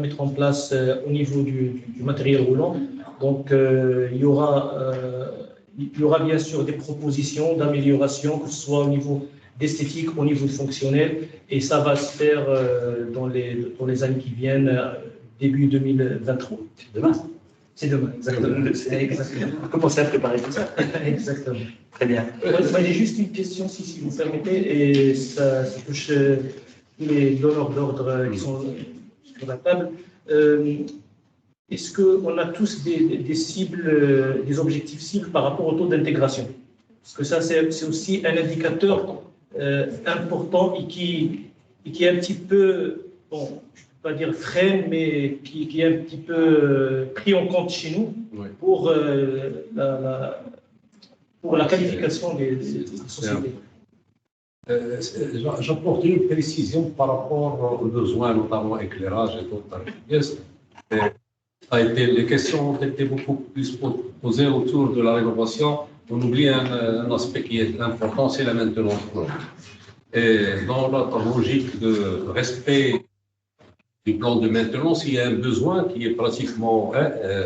mettre en place au niveau du matériel roulant. Donc, il y aura bien sûr des propositions d'amélioration, que ce soit au niveau d'esthétique, au niveau fonctionnel, et ça va se faire dans les années qui viennent, début 2023. Demain. C'est demain, exactement. Exactement. Commencez à préparer tout ça. Exactement. Très bien. Moi, j'ai juste une question, si vous permettez, et ça touche tous les donneurs d'ordre qui sont sur la table. Est-ce qu'on a tous des cibles, des objectifs cibles par rapport au taux d'intégration? Parce que ça, c'est aussi un indicateur important et qui est un petit peu, bon, je ne peux pas dire freine, mais qui est un petit peu pris en compte chez nous pour la qualification des sociétés. J'apporte une précision par rapport aux besoins, notamment éclairage et d'autres pièces. Les questions ont été beaucoup plus posées autour de la rénovation. On oublie un aspect qui est important, c'est la maintenance. Et dans notre logique de respect du plan de maintenance, il y a un besoin qui est pratiquement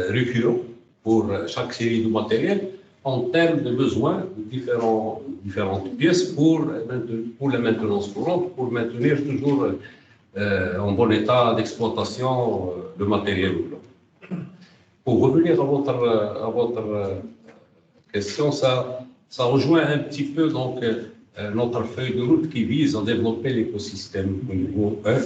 récurrent pour chaque série de matériel en termes de besoins de différentes pièces pour la maintenance courante, pour maintenir toujours en bon état d'exploitation le matériel. Pour revenir à votre question, ça rejoint un petit peu donc, notre feuille de route qui vise à développer l'écosystème au niveau 1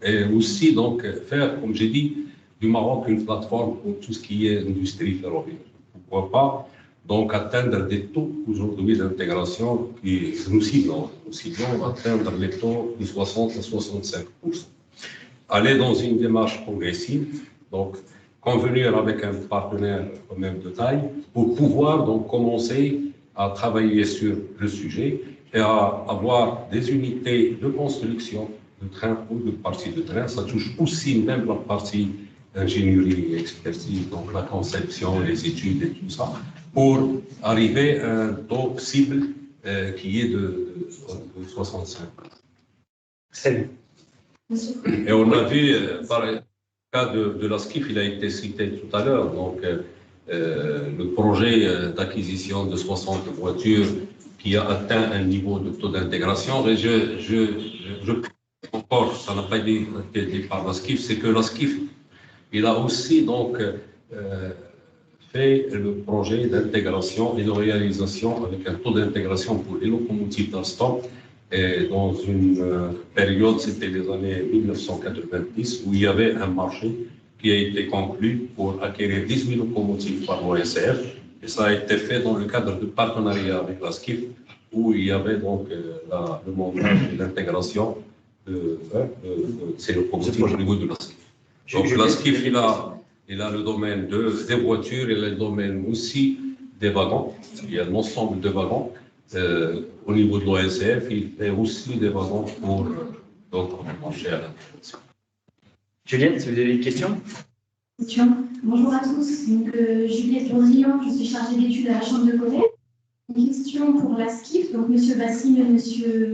et aussi donc faire, comme j'ai dit, du Maroc une plateforme pour tout ce qui est industrie ferroviaire. Pourquoi pas donc atteindre des taux aujourd'hui d'intégration qui nous ciblons atteindre les taux de 60 à 65%. Aller dans une démarche progressive, donc convenir avec un partenaire quand même de taille pour pouvoir donc commencer à travailler sur le sujet et à avoir des unités de construction de train ou de partie de train. Ça touche aussi même la partie ingénierie et expertise, donc la conception, les études et tout ça, pour arriver à un taux cible qui est de 65. C'est Et on a vu, par le cas de la SKIF, il a été cité tout à l'heure, donc le projet d'acquisition de 60 voitures qui a atteint un niveau de taux d'intégration. Et encore, ça n'a pas été dit par la SKIF, c'est que la SKIF, il a aussi donc fait le projet d'intégration et de réalisation avec un taux d'intégration pour les locomotives d'Alstom. Et dans une période, c'était les années 1990, où il y avait un marché qui a été conclu pour acquérir 18 locomotives par l'OSR. Et ça a été fait dans le cadre de partenariat avec la SKIF, où il y avait donc le montage et l'intégration de ces locomotives au niveau de la SKIF. Donc la SKIF, il a le domaine des voitures, il a le domaine aussi des wagons. Il y a l'ensemble de wagons. Au niveau de l'OSF, il fait aussi des wagons pour d'autres marchés à l'intégration. Juliette, si vous avez une question? Bonjour à tous. Donc, Juliette Bourdillon, je suis chargée d'études à la Chambre de commerce. Une question pour la SKIF, donc M. Bassim et M.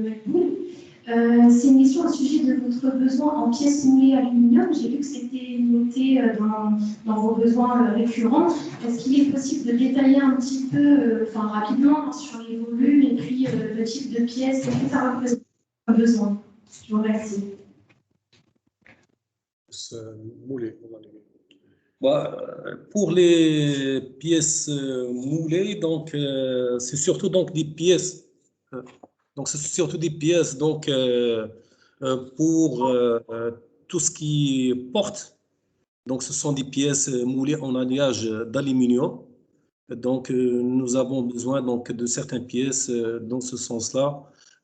Makboul. C'est une question au sujet de votre besoin en pièces moulées aluminium. J'ai vu que c'était noté dans vos besoins récurrents. Est-ce qu'il est possible de détailler un petit peu, rapidement, sur les volumes et puis le type de pièces que ça représente un besoin? Je vous remercie. Pour les pièces moulées, donc c'est surtout donc des pièces. Donc, c'est surtout des pièces donc, pour tout ce qui porte. Donc, ce sont des pièces moulées en alliage d'aluminium. Donc, nous avons besoin donc, de certaines pièces dans ce sens-là.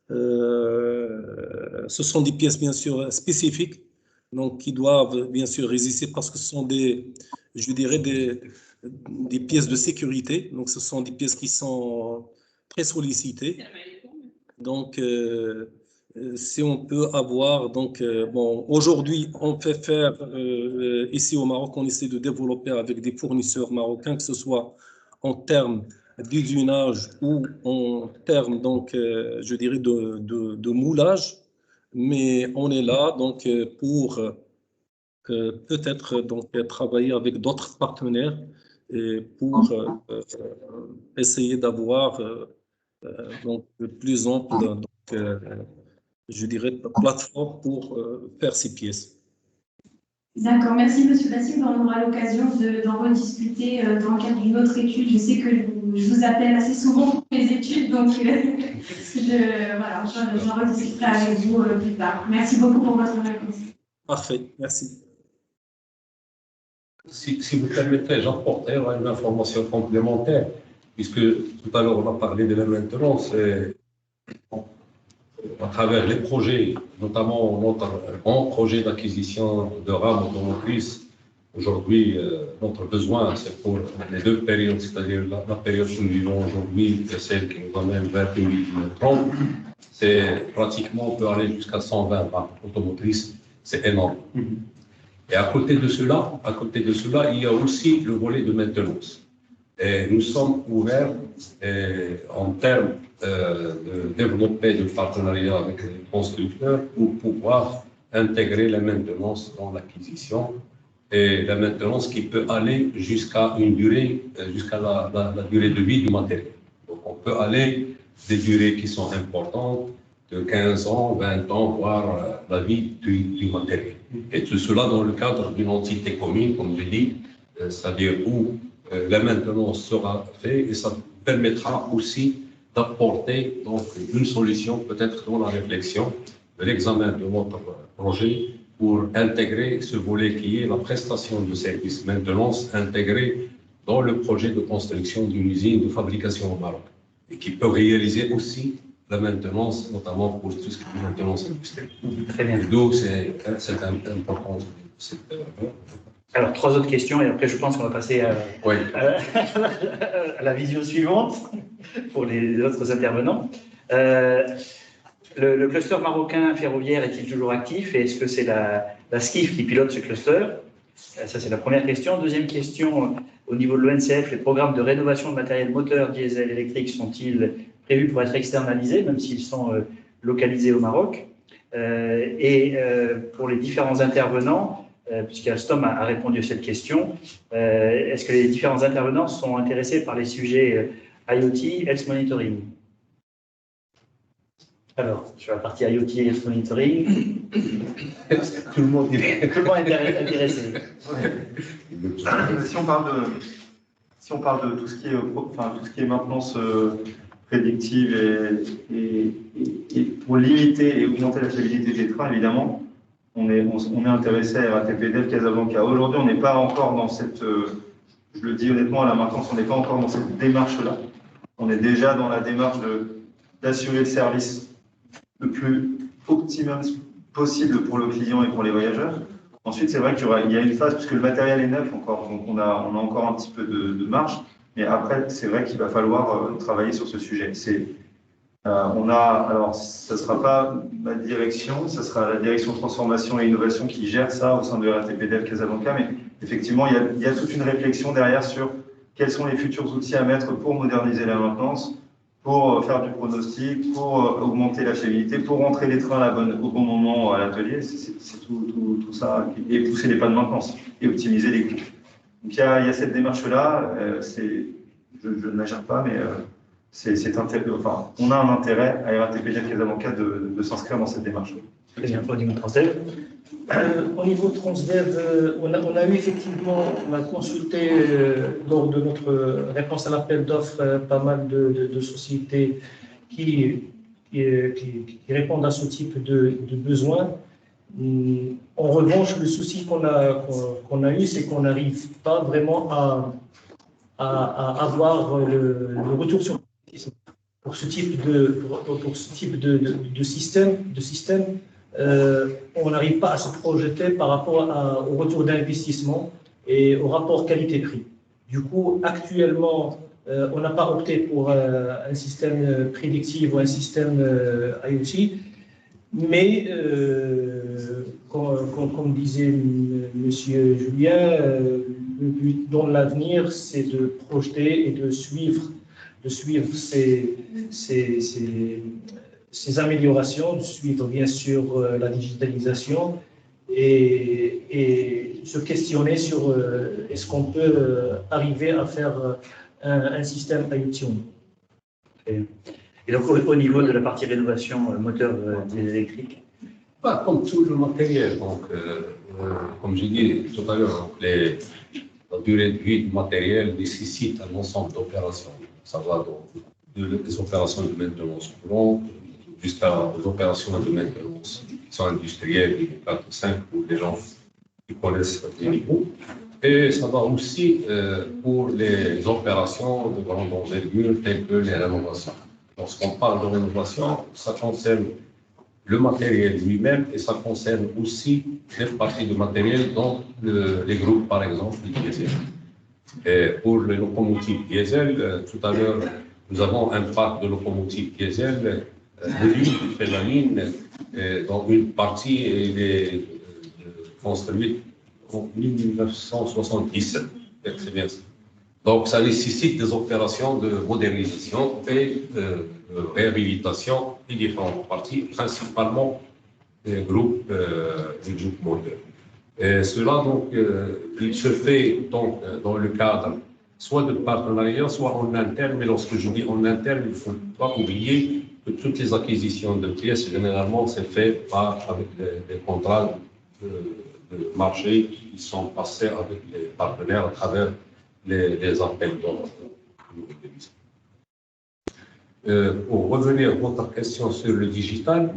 Ce sont des pièces, bien sûr, spécifiques, donc, qui doivent, bien sûr, résister parce que ce sont je dirais, des pièces de sécurité. Donc, ce sont des pièces qui sont très sollicitées. Donc, si on peut avoir, donc, bon, aujourd'hui, on fait faire, ici au Maroc, on essaie de développer avec des fournisseurs marocains, que ce soit en termes d'usinage ou en termes, donc, je dirais, de moulage. Mais on est là, donc, pour peut-être donc, travailler avec d'autres partenaires et pour essayer d'avoir donc, de plus ample, donc, je dirais, plateforme pour faire ces pièces. D'accord, merci Monsieur Bassim. On aura l'occasion d'en rediscuter dans le cadre d'une autre étude. Je sais que je vous appelle assez souvent pour les études, donc voilà, j'en rediscuterai avec vous plus tard. Merci beaucoup pour votre réponse. Parfait, merci. Si vous permettez, j'apporterai une information complémentaire, puisque tout à l'heure on a parlé de la maintenance. À travers les projets, notamment notre grand projet d'acquisition de rames automotrices, aujourd'hui, notre besoin, c'est pour les deux périodes, c'est-à-dire la période que nous vivons aujourd'hui et celle qui nous amène vers 2030, c'est pratiquement, on peut aller jusqu'à 120 rames automotrices, c'est énorme. Et à côté de cela, il y a aussi le volet de maintenance. Et nous sommes ouverts en termes de développer de partenariat avec les constructeurs pour pouvoir intégrer la maintenance dans l'acquisition et la maintenance qui peut aller jusqu'à une durée, jusqu'à la durée de vie du matériel. Donc on peut aller des durées qui sont importantes, de 15 ans, 20 ans, voire la vie du matériel. Et tout cela dans le cadre d'une entité commune, comme je dis, c'est-à-dire où la maintenance sera faite et ça permettra aussi d'apporter donc une solution peut-être dans la réflexion de l'examen de notre projet pour intégrer ce volet qui est la prestation de services maintenance intégrée dans le projet de construction d'une usine de fabrication au Maroc et qui peut réaliser aussi la maintenance, notamment pour tout ce qui est maintenance industrielle. Très bien. Donc c'est important. Alors, 3 autres questions et après je pense qu'on va passer à la vision suivante pour les autres intervenants. Le cluster marocain ferroviaire est-il toujours actif et est-ce que c'est la SKIF qui pilote ce cluster? Ça, c'est la première question. Deuxième question, au niveau de l'ONCF, les programmes de rénovation de matériel moteur, diesel, électrique sont-ils prévus pour être externalisés, même s'ils sont localisés au Maroc? Pour les différents intervenants, puisqu'Alstom a répondu à cette question, est-ce que les différents intervenants sont intéressés par les sujets IoT, Health Monitoring? Alors, sur la partie IoT et Health Monitoring, tout le monde est intéressé. Si on parle de tout ce qui est maintenance prédictive et pour limiter et augmenter la fiabilité des trains, évidemment, on est intéressé à RATP Dev Casablanca. Aujourd'hui, on n'est pas encore dans cette, je le dis honnêtement, à la maintenance, on n'est pas encore dans cette démarche-là. On est déjà dans la démarche d'assurer le service le plus optimum possible pour le client et pour les voyageurs. Ensuite, c'est vrai qu'il y a une phase, puisque le matériel est neuf encore, donc on a encore un petit peu de marge. Mais après, c'est vrai qu'il va falloir travailler sur ce sujet. Alors, ce ne sera pas ma direction, ce sera la direction transformation et innovation qui gère ça au sein de RATP Dev Casablanca. Mais effectivement, il y a toute une réflexion derrière sur quels sont les futurs outils à mettre pour moderniser la maintenance, pour faire du pronostic, pour augmenter la fiabilité, pour rentrer les trains au bon moment à l'atelier. C'est tout ça, et pousser les pas de maintenance et optimiser les coûts. Donc il y a cette démarche-là, je ne la gère pas, mais on a un intérêt à RATP Dev Casablanca de s'inscrire dans cette démarche. Très bien, au niveau Transdev. Au niveau Transdev, on a eu effectivement, on a consulté lors de notre réponse à l'appel d'offres pas mal de sociétés qui répondent à ce type de besoins. En revanche, le souci qu'on a eu, c'est qu'on n'arrive pas vraiment à avoir le retour sur investissement. Pour ce type de système, on n'arrive pas à se projeter par rapport au retour d'investissement et au rapport qualité-prix. Du coup, actuellement, on n'a pas opté pour un système prédictif ou un système IoT, mais comme disait M. Julien, le but dans l'avenir, c'est de projeter et de suivre ces améliorations, de suivre bien sûr la digitalisation et se questionner sur est-ce qu'on peut arriver à faire un système IoT. Et donc au niveau de la partie rénovation moteur diesel électrique, Pas comme tout le matériel. Donc, comme j'ai dit tout à l'heure, la durée de vie du matériel nécessite un ensemble d'opérations. Ça va donc des opérations de maintenance courante jusqu'à des opérations de maintenance qui sont industrielles, 4 ou 5 pour les gens qui connaissent les niveaux. Et ça va aussi pour les opérations de grande envergure telles que les rénovations. Lorsqu'on parle de rénovation, ça concerne le matériel lui-même et ça concerne aussi des parties de matériel dans les groupes, par exemple, les diesel. Et pour les locomotives diesel, tout à l'heure, nous avons un parc de locomotives diesel de félanine, dont une partie est construite en 1977. C'est bien ça. Donc, ça nécessite des opérations de modernisation et de réhabilitation des différentes parties, principalement des groupes moteurs. Et cela, donc, il se fait donc, dans le cadre soit de partenariat, soit en interne. Mais lorsque je dis en interne, il ne faut pas oublier que toutes les acquisitions de pièces, généralement, c'est fait avec des contrats de marché qui sont passés avec les partenaires à travers les appels d'offres. Pour revenir à votre question sur le digital,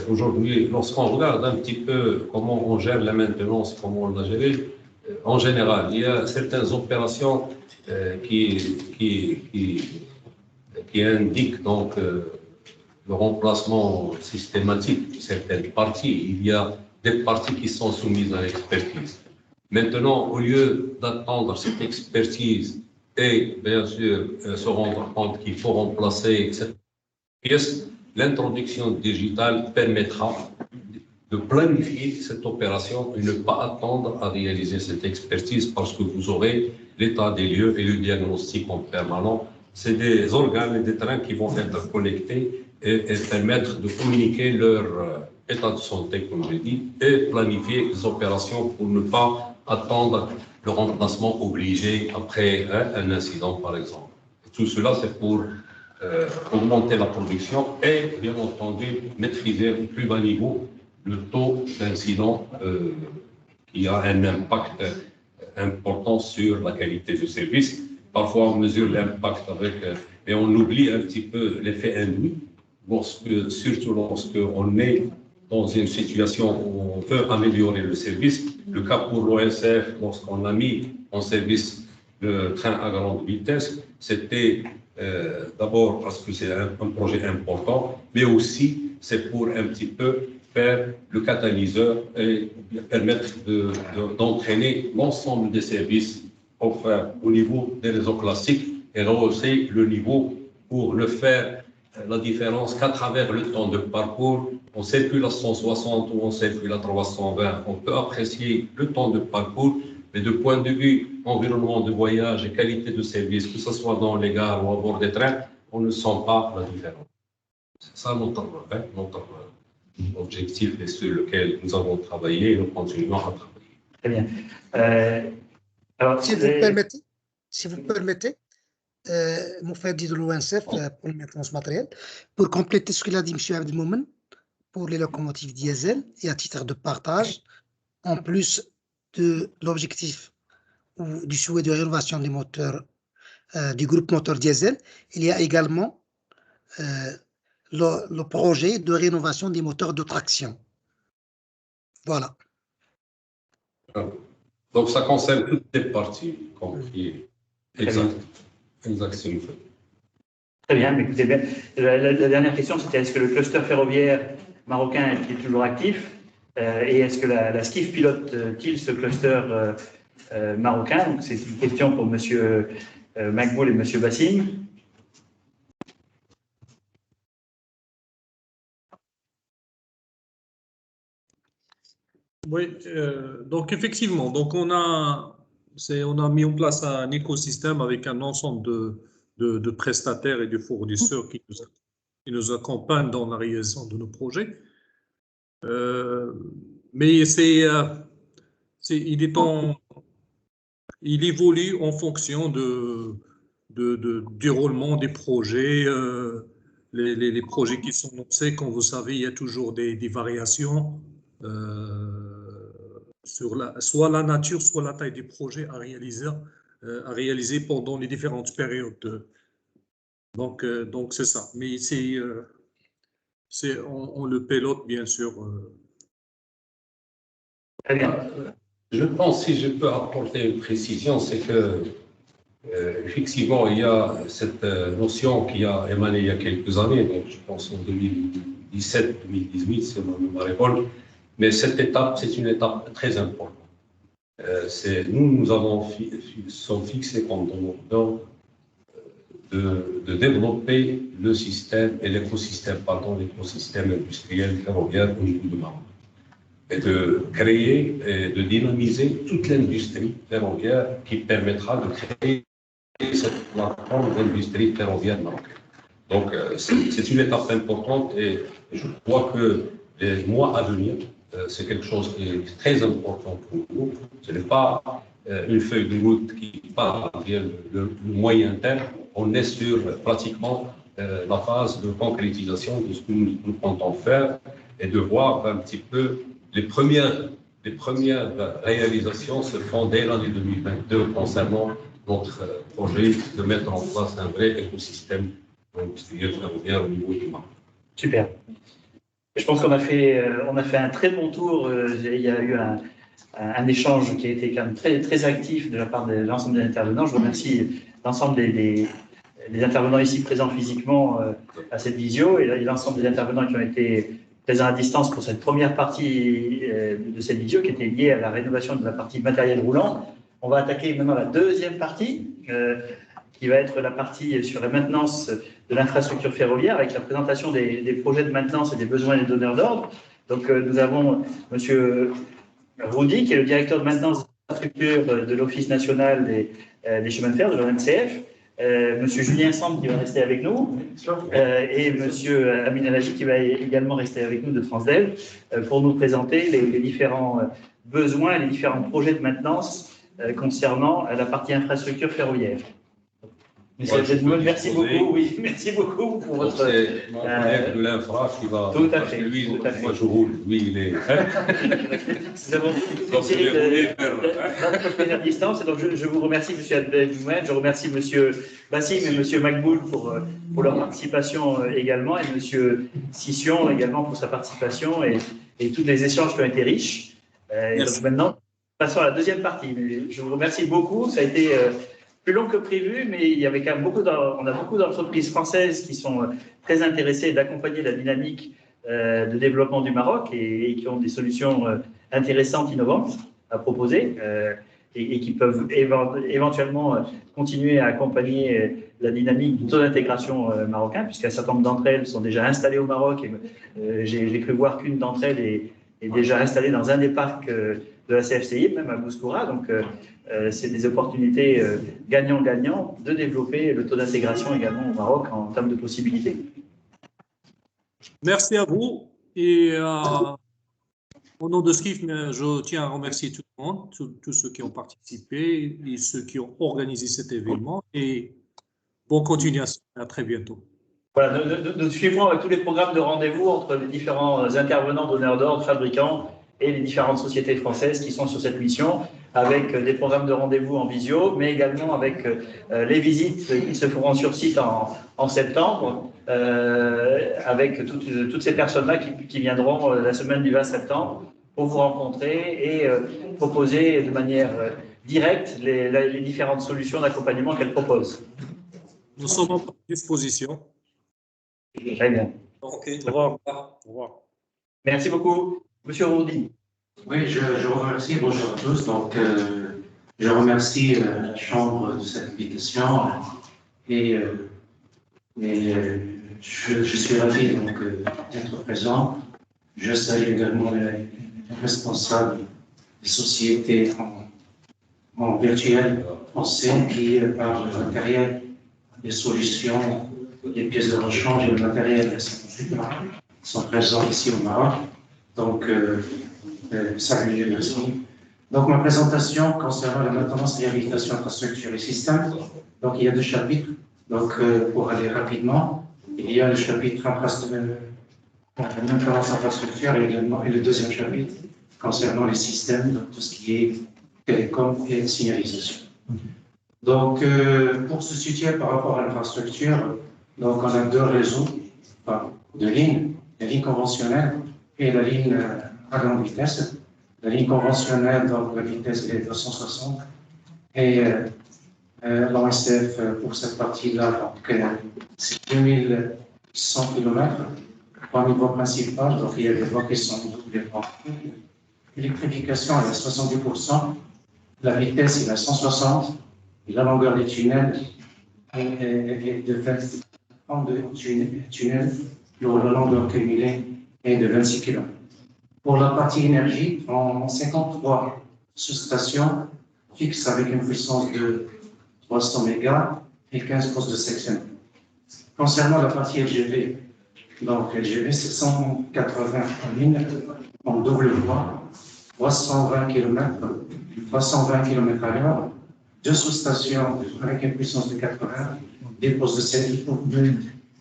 aujourd'hui, lorsqu'on regarde un petit peu comment on gère la maintenance, comment on la gère, en général, il y a certaines opérations qui indiquent donc le remplacement systématique de certaines parties. Il y a des parties qui sont soumises à l'expertise. Maintenant, au lieu d'attendre cette expertise et bien sûr se rendre compte qu'il faut remplacer cette pièce, l'introduction digitale permettra de planifier cette opération et ne pas attendre à réaliser cette expertise parce que vous aurez l'état des lieux et le diagnostic en permanent. C'est des organes et des trains qui vont être connectés et permettre de communiquer leur état de santé, comme je dis, et planifier les opérations pour ne pas attendre le remplacement obligé après un incident, par exemple. Tout cela, c'est pour augmenter la production et, bien entendu, maîtriser au plus bas niveau le taux d'incident qui a un impact important sur la qualité du service. Parfois, on mesure l'impact mais on oublie un petit peu l'effet induit, surtout lorsqu'on est dans une situation où on peut améliorer le service. Le cas pour l'OSF, lorsqu'on a mis en service le train à grande vitesse, c'était d'abord parce que c'est un projet important, mais aussi c'est pour un petit peu faire le catalyseur et permettre d'entraîner l'ensemble des services offerts au niveau des réseaux classiques et rehausser le niveau pour ne faire la différence qu'à travers le temps de parcours. On circule à 160 ou on circule à 320. On peut apprécier le temps de parcours, mais de point de vue environnement de voyage et qualité de service, que ce soit dans les gares ou à bord des trains, on ne sent pas la différence. C'est ça notre objectif et sur lequel nous avons travaillé et nous continuons à travailler. Très bien. Alors, si vous permettez, Moufadi de l'ONCF pour la maintenance matérielle, pour compléter ce qu'il a dit M. Abdelmoumen, pour les locomotives diesel et à titre de partage, en plus de l'objectif ou du souhait de rénovation des moteurs du groupe moteur diesel, il y a également le projet de rénovation des moteurs de traction. Voilà. Donc, ça concerne toutes les parties, compris. Exact. Très bien, écoutez bien. La dernière question, c'était est-ce que le cluster ferroviaire marocain est toujours actif et est-ce que la SKIF pilote-t-il ce cluster marocain? Donc, c'est une question pour M. Makboul et M. Bassim. Oui, donc effectivement, donc on a mis en place un écosystème avec un ensemble de prestataires et de fournisseurs qui nous accompagnent dans la réalisation de nos projets. Mais il évolue en fonction du déroulement des projets. les projets qui sont lancés. Comme vous savez, il y a toujours des variations sur soit la nature, soit la taille du projet à réaliser pendant les différentes périodes. Donc c'est ça. Mais on le pilote, bien sûr. Très bien. Je pense, si je peux apporter une précision, c'est que effectivement, il y a cette notion qui a émané il y a quelques années, donc je pense en 2017-2018, c'est ma mémoire bonne, mais cette étape, c'est une étape très importante. Nous sommes fixés comme demandeurs de développer le système et l'écosystème industriel ferroviaire au niveau de Maroc, et de créer et de dynamiser toute l'industrie ferroviaire qui permettra de créer cette plateforme d'industrie ferroviaire marocaine. Donc, c'est une étape importante et je crois que les mois à venir, c'est quelque chose qui est très important pour nous. Ce n'est pas une feuille de route qui part vers le moyen terme. On est sur pratiquement la phase de concrétisation de ce que nous comptons faire et de voir un petit peu les premières réalisations se font dès l'année 2022 concernant notre projet de mettre en place un vrai écosystème industriel ferroviaire au niveau du Maroc. Super. Je pense qu'on a fait un très bon tour. Il y a eu un échange qui a été quand même très, très actif de la part de l'ensemble des intervenants. Je remercie l'ensemble des intervenants ici présents physiquement à cette visio et l'ensemble des intervenants qui ont été présents à distance pour cette première partie de cette visio qui était liée à la rénovation de la partie matériel roulant. On va attaquer maintenant la deuxième partie, qui va être la partie sur la maintenance de l'infrastructure ferroviaire, avec la présentation des projets de maintenance et des besoins des donneurs d'ordre. Donc, nous avons M. Roudy, qui est le directeur de maintenance de l'infrastructure de l'Office national des chemins de fer, de l'ONCF, M. Julien Sambre, qui va rester avec nous, et M. Amin Alhaji, qui va également rester avec nous de Transdev, pour nous présenter les différents besoins et les différents projets de maintenance concernant la partie infrastructure ferroviaire. Monsieur Jedmoun, merci beaucoup. Oui, merci beaucoup pour votre. C'est mon collègue de l'infra qui va. Tout à fait. Lui, tout à fait. moi, je roule. Lui, il est. Nous avons une série d'entrepreneurs à distance. Et donc, je vous remercie, M. Abdelmoumen. Je remercie M. Bassim et M. Makboul pour leur participation également, et M. Sission également pour sa participation et tous les échanges qui ont été riches. Et donc maintenant, passons à la deuxième partie. Je vous remercie beaucoup. Ça a été plus long que prévu, mais il y avait quand même on a beaucoup d'entreprises françaises qui sont très intéressées d'accompagner la dynamique de développement du Maroc et qui ont des solutions intéressantes, innovantes à proposer et qui peuvent éventuellement continuer à accompagner la dynamique du taux d'intégration marocain, puisqu'un certain nombre d'entre elles sont déjà installées au Maroc et j'ai cru voir qu'une d'entre elles est déjà installée dans un des parcs de la CFCI, même à Bouskoura. Donc, c'est des opportunités gagnant-gagnant de développer le taux d'intégration également au Maroc en termes de possibilités. Merci à vous. Et au nom de Skif, je tiens à remercier tout le monde, tous ceux qui ont participé et ceux qui ont organisé cet événement. Et bonne continuation. À très bientôt. Voilà, nous suivrons avec tous les programmes de rendez-vous entre les différents intervenants, donneurs d'ordre, fabricants et les différentes sociétés françaises qui sont sur cette mission, avec des programmes de rendez-vous en visio, mais également avec les visites qui se feront sur site en septembre, avec toutes ces personnes-là qui viendront la semaine du 20 septembre pour vous rencontrer et proposer de manière directe les différentes solutions d'accompagnement qu'elles proposent. Nous sommes à disposition. Très bien. Ok, au revoir. Au revoir. Merci beaucoup. Monsieur Roudy. Oui, je vous remercie. Bonjour à tous. Donc, je remercie la Chambre de cette invitation et je suis ravi d'être présent. Je salue également les responsables des sociétés en virtuel français qui, par le matériel, des solutions, des pièces de rechange et le matériel sont présents ici au Maroc. Donc, salut, merci. Donc, ma présentation concernant la maintenance et réhabilitation infrastructure et système. Donc, il y a deux chapitres. Donc, pour aller rapidement, Il y a le chapitre maintenance infrastructure également, et le deuxième chapitre concernant les systèmes, donc tout ce qui est télécom et signalisation. Donc, pour se situer par rapport à l'infrastructure, donc on a deux réseaux de lignes, la ligne conventionnelle et la ligne à grande vitesse. La ligne conventionnelle, donc la vitesse est 260 et l'ONCF pour cette partie-là, c'est 2100 km. Parmi les voies principales, donc il y a des voies qui sont doublées. L'électrification est à 70%, la vitesse est à 160, et la longueur des tunnels est de 32 tunnels, pour la longueur cumulée est de 26 km. Pour la partie énergie, en 53 sous-stations fixes avec une puissance de 300 mégas et 15 postes de section. Concernant la partie LGV, donc LGV c'est 180 lignes en double voie, 320 km, 320 km/h, deux sous-stations avec une puissance de 80, des postes de sécurité,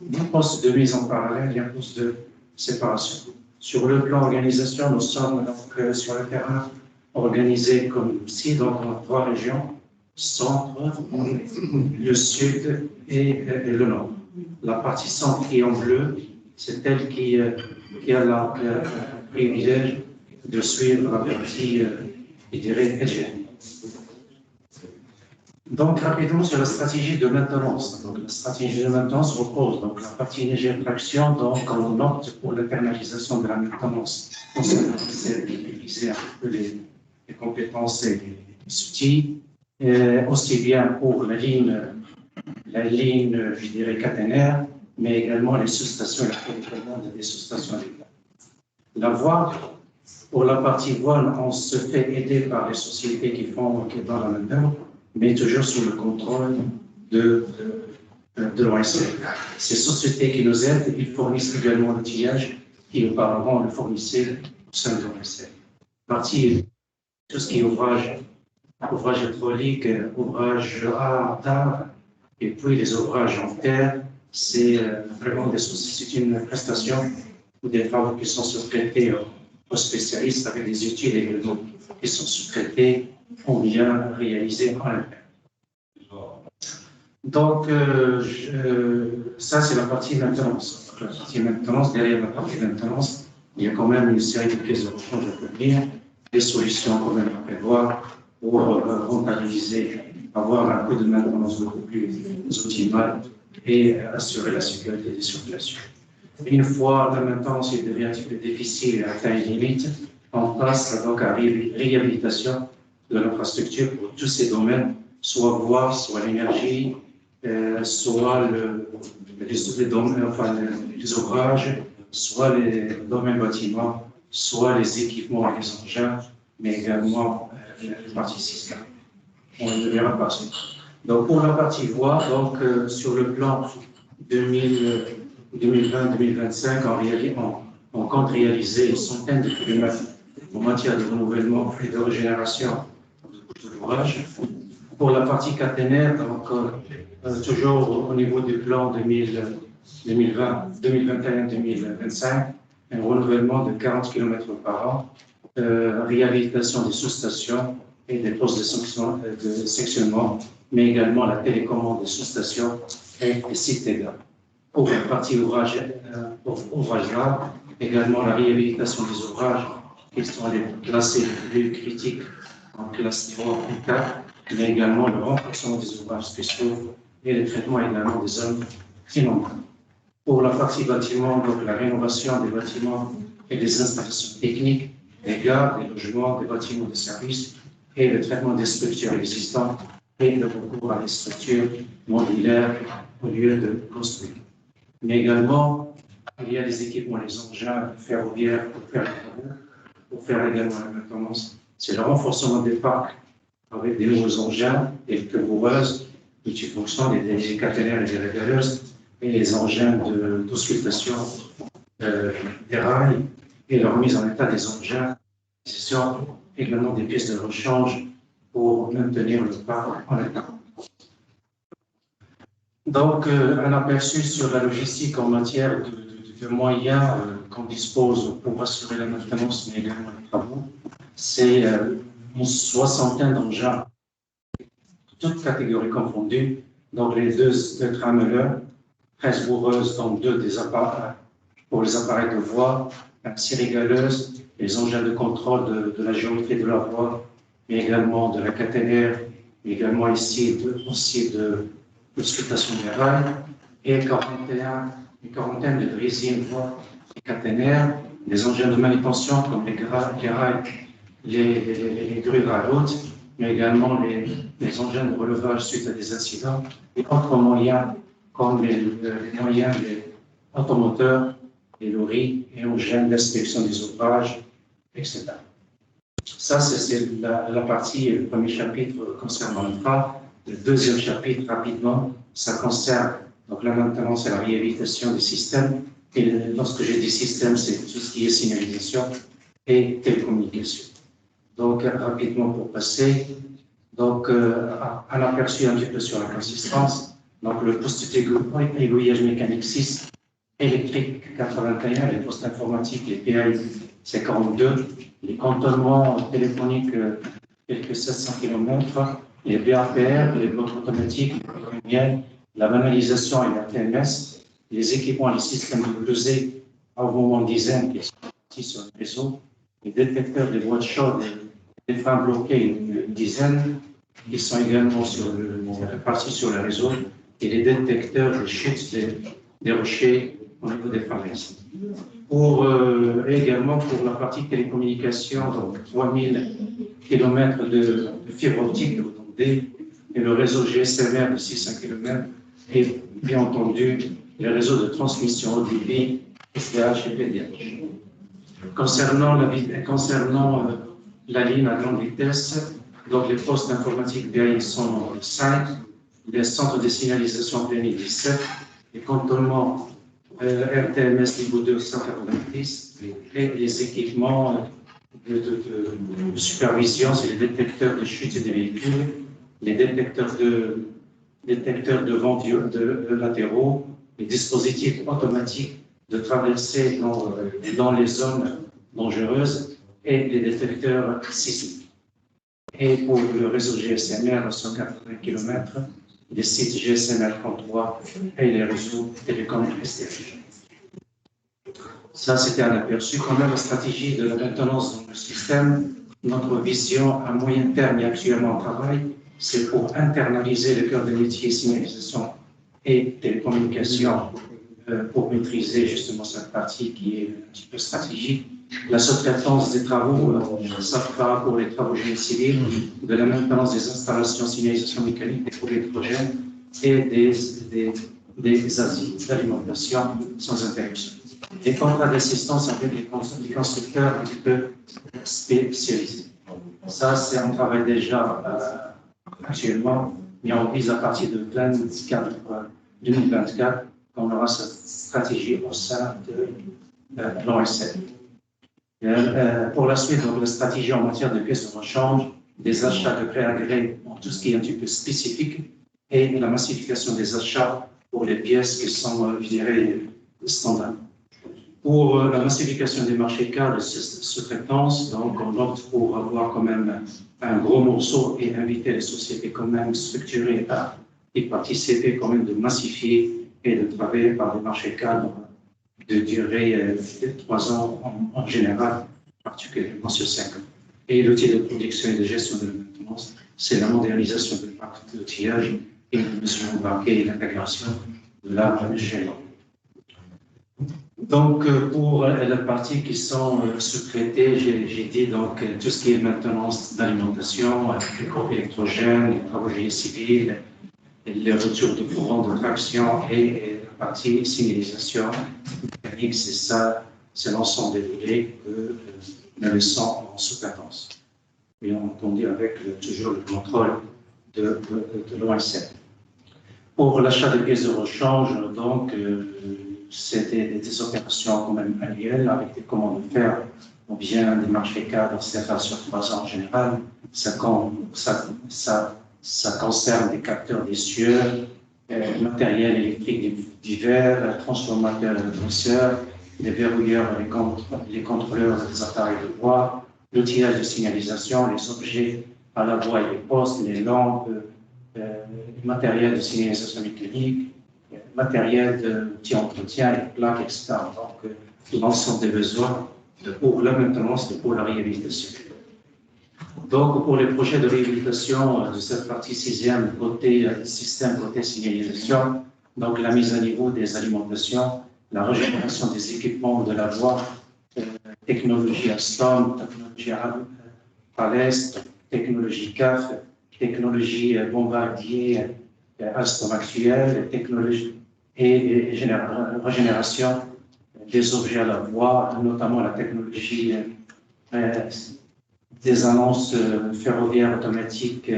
des postes de mise en parallèle et un poste de séparation. Sur le plan organisation, nous sommes donc sur le terrain organisés comme ici, donc en trois régions, centre, le sud et le nord. La partie centre qui est en bleu, c'est elle qui a le privilège de suivre la partie, je dirais, LGV. Donc, rapidement sur la stratégie de maintenance. Donc, la stratégie de maintenance repose, donc la partie énergie-traction, donc on note pour l'internalisation de la maintenance, c'est d'utiliser un peu les compétences et les outils, aussi bien pour la ligne, je dirais, caténaire, mais également les sous-stations et la commande des sous-stations. La voie, pour la partie voile, on se fait aider par les sociétés qui donnent la main-d'œuvre, mais toujours sous le contrôle de l'ONCF. Ces sociétés qui nous aident, ils fournissent également l'outillage qui auparavant le fournissait au sein de l'ONCF. Partie, tout ce qui est ouvrage hydraulique, ouvrage d'art, et puis les ouvrages en terre, c'est vraiment c'est une prestation ou des travaux qui sont sous-traités aux spécialistes avec des outils également qui sont sous-traités ou bien réalisés en interne. Donc, ça, c'est la partie maintenance. La partie maintenance, derrière la partie maintenance, il y a quand même une série de pièces de rechange à venir, des solutions quand même à prévoir pour rentabiliser, avoir un coût de maintenance beaucoup plus optimal et assurer la sécurité des circulations. Une fois la maintenance devient un petit peu difficile et atteint une limite, on passe donc à la réhabilitation de l'infrastructure pour tous ces domaines, soit voie, soit l'énergie, soit les ouvrages, soit les domaines bâtiments, soit les équipements et les engins, mais également les parties système. On ne verra pas ça. Donc pour la partie voie, donc sur le plan 2020-2025, on compte réaliser une centaine de kilomètres en matière de renouvellement et de régénération de l'ouvrage. Pour la partie caténaire, donc toujours au niveau du plan 2021-2025, un renouvellement de 40 km par an, réhabilitation des sous-stations et des postes de sectionnement, mais également la télécommande des sous-stations et des sites dégâts. Pour la partie ouvrage-là, également la réhabilitation des ouvrages qui sont classés les plus critiques en classe 3 ou 4, mais également le renforcement des ouvrages spéciaux et le traitement également des zones inondables. Pour la partie bâtiment, donc la rénovation des bâtiments et des installations techniques, des gares, des logements, des bâtiments de services et le traitement des structures existantes et le recours à des structures modulaires au lieu de construire. Mais également, il y a des équipements, les engins ferroviaires pour faire également la maintenance. C'est le renforcement des parcs avec des nouveaux engins, des couvreuses, multifonctions, des caténaires et des régaleuses, et les engins d'auscultation des rails et leur mise en état des engins. Ce sont également des pièces de rechange pour maintenir le parc en état. Donc, un aperçu sur la logistique en matière de moyens qu'on dispose pour assurer la maintenance, mais également les travaux. C'est une soixantaine d'engins, toutes catégories confondues, donc les deux trameurs, 13 bourreuses, donc deux des appareils pour les appareils de voie, la série galeuse, les engins de contrôle de la géométrie de la voie, mais également de la caténaire, mais également ici aussi de l'exploitation des rails, et une quarantaine de résines voies et caténaires, les engins de manutention comme les rails, les grues à haute, mais également les engins de relevage suite à des incidents, et autres moyens comme les moyens automoteurs, les loris et engins d'inspection des ouvrages, etc. Ça, c'est la partie, le premier chapitre concernant le FRA. Le deuxième chapitre, rapidement, ça concerne donc, la maintenance et la réhabilitation des systèmes. Et lorsque j'ai dit système, c'est tout ce qui est signalisation et télécommunication. Donc, rapidement pour passer, donc, un aperçu un petit peu sur la consistance. Donc, le poste aiguillage mécanique 6, électrique 81, les postes informatiques, les PI, c'est 42, les cantonnements téléphoniques, quelques 700 km, les BAPR, les blocs automatiques, la banalisation et la TMS, les équipements et les systèmes de pesée au moment dizaines qui sont partis sur le réseau, les détecteurs des boîtes chaudes, les freins bloqués, une dizaine, qui sont également répartis sur le réseau, et les détecteurs de chutes des rochers au niveau des falaises. Également pour la partie télécommunication, donc 3000 km de fibre optique, et le réseau GSMR de 600 km, et bien entendu le réseau de transmission au débit, SDH et PDH. Concernant la ligne à grande vitesse, donc les postes informatiques BI sont 5, les centres de signalisation PMI 17, les cantonnements RTMS niveau 2 190 et les équipements de supervision, c'est les détecteurs de chute des véhicules, les détecteurs de vent latéraux, les dispositifs automatiques de traversée dans les zones dangereuses et les détecteurs sismiques. Et pour le réseau GSMR à 180 km, les sites GSMR 33 et les réseaux télécoms STF. Ça, c'était un aperçu. Quand même, la stratégie de la maintenance dans le système, notre vision à moyen terme et actuellement en travail, c'est pour internaliser le cœur de métier signalisation et télécommunication pour maîtriser justement cette partie qui est un petit peu stratégique. La sous-traitance des travaux, ça fera pour les travaux génie civil, de la maintenance des installations signalisation mécanique, des projets électrogènes et des asiles d'alimentation sans interruption. Les contrats d'assistance avec les constructeurs un petit peu spécialisés. Ça, c'est un travail déjà actuellement, mais on vise à partir de 2024 qu'on aura cette stratégie au sein de l'OSL. Pour la suite, donc, la stratégie en matière de pièces de rechange, des achats de gré à gré, tout ce qui est un petit peu spécifique, et la massification des achats pour les pièces qui sont, je dirais, standards. Pour la massification des marchés cadres de sous-traitance, donc on opte pour avoir quand même un gros morceau et inviter les sociétés quand même structurées à y participer, quand même de massifier et de travailler par des marchés cadres de durée de 3 ans en général, particulièrement sur 5 ans. Et l'outil de production et de gestion de la maintenance, c'est la modernisation de parc d'outillage et la mesure embarquée et l'intégration de l'arbre géant. Donc, pour la partie qui sont sous-traitées, j'ai dit donc tout ce qui est maintenance d'alimentation, les groupes électrogènes, les travaux génie civil, les retours de courant de traction et la partie signalisation mécanique, c'est ça, c'est l'ensemble des volets que nous laissons en sous-traitance. Et entendu avec toujours le contrôle de l'OSL. Pour l'achat de pièces de rechange, donc, c'était des opérations quand même annuelles avec des commandes de fer ou bien des marchés cadres, c'est-à-dire sur 3 ans en général. Ça concerne des capteurs des sueurs, matériel électrique divers, transformateurs et adresseurs, les verrouilleurs et les contrôleurs des appareils de voie, l'outillage de signalisation, les objets à la voie et les postes, les lampes, matériel de signalisation mécanique, matériel d'outils entretien, les plaques, etc. Donc, l'ensemble des besoins pour la maintenance et pour la réhabilitation. Donc, pour les projets de réhabilitation de cette partie 6e, côté système, côté signalisation, donc la mise à niveau des alimentations, la régénération des équipements de la voie, technologie Alstom, technologie Thales, technologie CAF, technologie Bombardier, Alstom actuelle, technologie et régénération des objets à la voie, notamment la technologie des annonces ferroviaires automatiques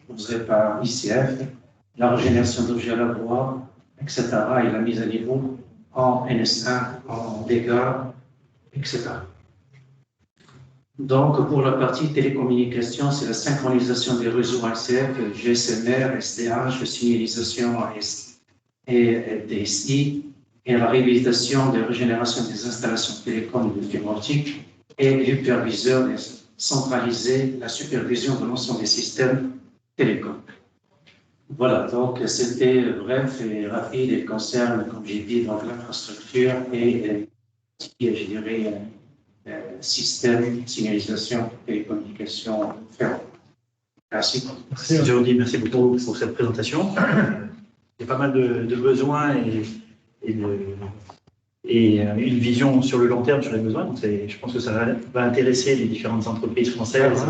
posées par ICF, la régénération d'objets à la voie, etc., et la mise à niveau en NS1, en dégâts, etc. Donc, pour la partie télécommunication, c'est la synchronisation des réseaux ACF, GSMR, SDH, signalisation et DSI, et la réhabilitation de régénération des installations télécom de fibre optique et l'hyperviseur centraliser la supervision de l'ensemble des systèmes télécoms. Voilà, donc c'était bref et rapide et concerne, comme j'ai dit, l'infrastructure et je dirais, système, signalisation, télécommunication, ferroviaire. Merci. Merci, Jordi, merci beaucoup pour cette présentation. Il y a pas mal de besoins et une vision sur le long terme sur les besoins. Donc je pense que ça va intéresser les différentes entreprises françaises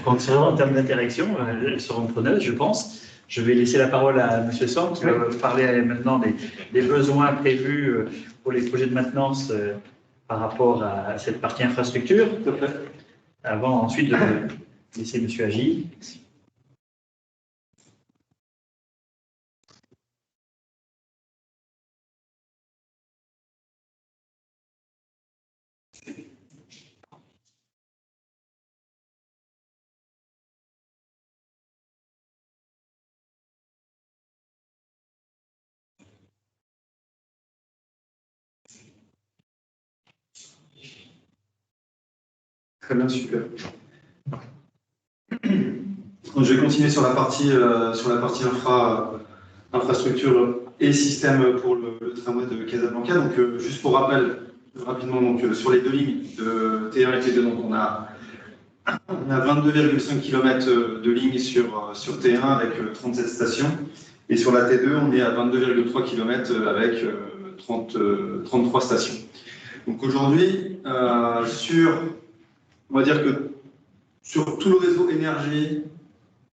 en termes d'interaction. Elles seront preneuses, je pense. Je vais laisser la parole à M. Song qui va parler maintenant des besoins prévus pour les projets de maintenance par rapport à cette partie infrastructure. Avant ensuite de laisser M. Agi. Très bien, super. Donc, je vais continuer sur la partie infrastructure et système pour le tramway de Casablanca. Donc, juste pour rappel, rapidement, donc, sur les deux lignes de T1 et T2, donc, on a 22,5 km de lignes sur T1 avec 37 stations. Et sur la T2, on est à 22,3 km avec 33 stations. Donc aujourd'hui, on va dire que sur tout le réseau énergie,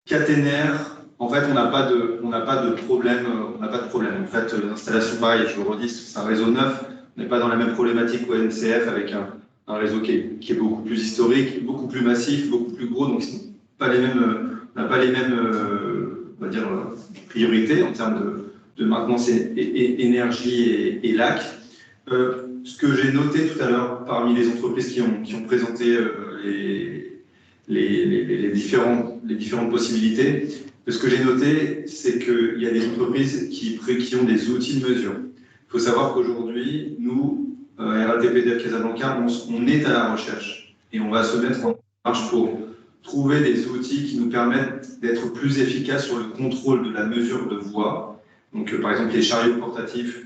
caténaire, en fait, on n'a pas de problème. En fait, l'installation, pareil, je le redis, c'est un réseau neuf. On n'est pas dans la même problématique qu'au NCF avec un réseau qui est beaucoup plus historique, beaucoup plus massif, beaucoup plus gros. Donc, on n'a pas les mêmes, on va dire, priorités en termes de maintenance et énergie et lac. Ce que j'ai noté tout à l'heure parmi les entreprises qui ont présenté les différentes possibilités, ce que j'ai noté, c'est qu'il y a des entreprises qui ont des outils de mesure. Il faut savoir qu'aujourd'hui, nous, RATP Casablanca, on est à la recherche et on va se mettre en marche pour trouver des outils qui nous permettent d'être plus efficaces sur le contrôle de la mesure de voie. Donc, par exemple, les chariots portatifs,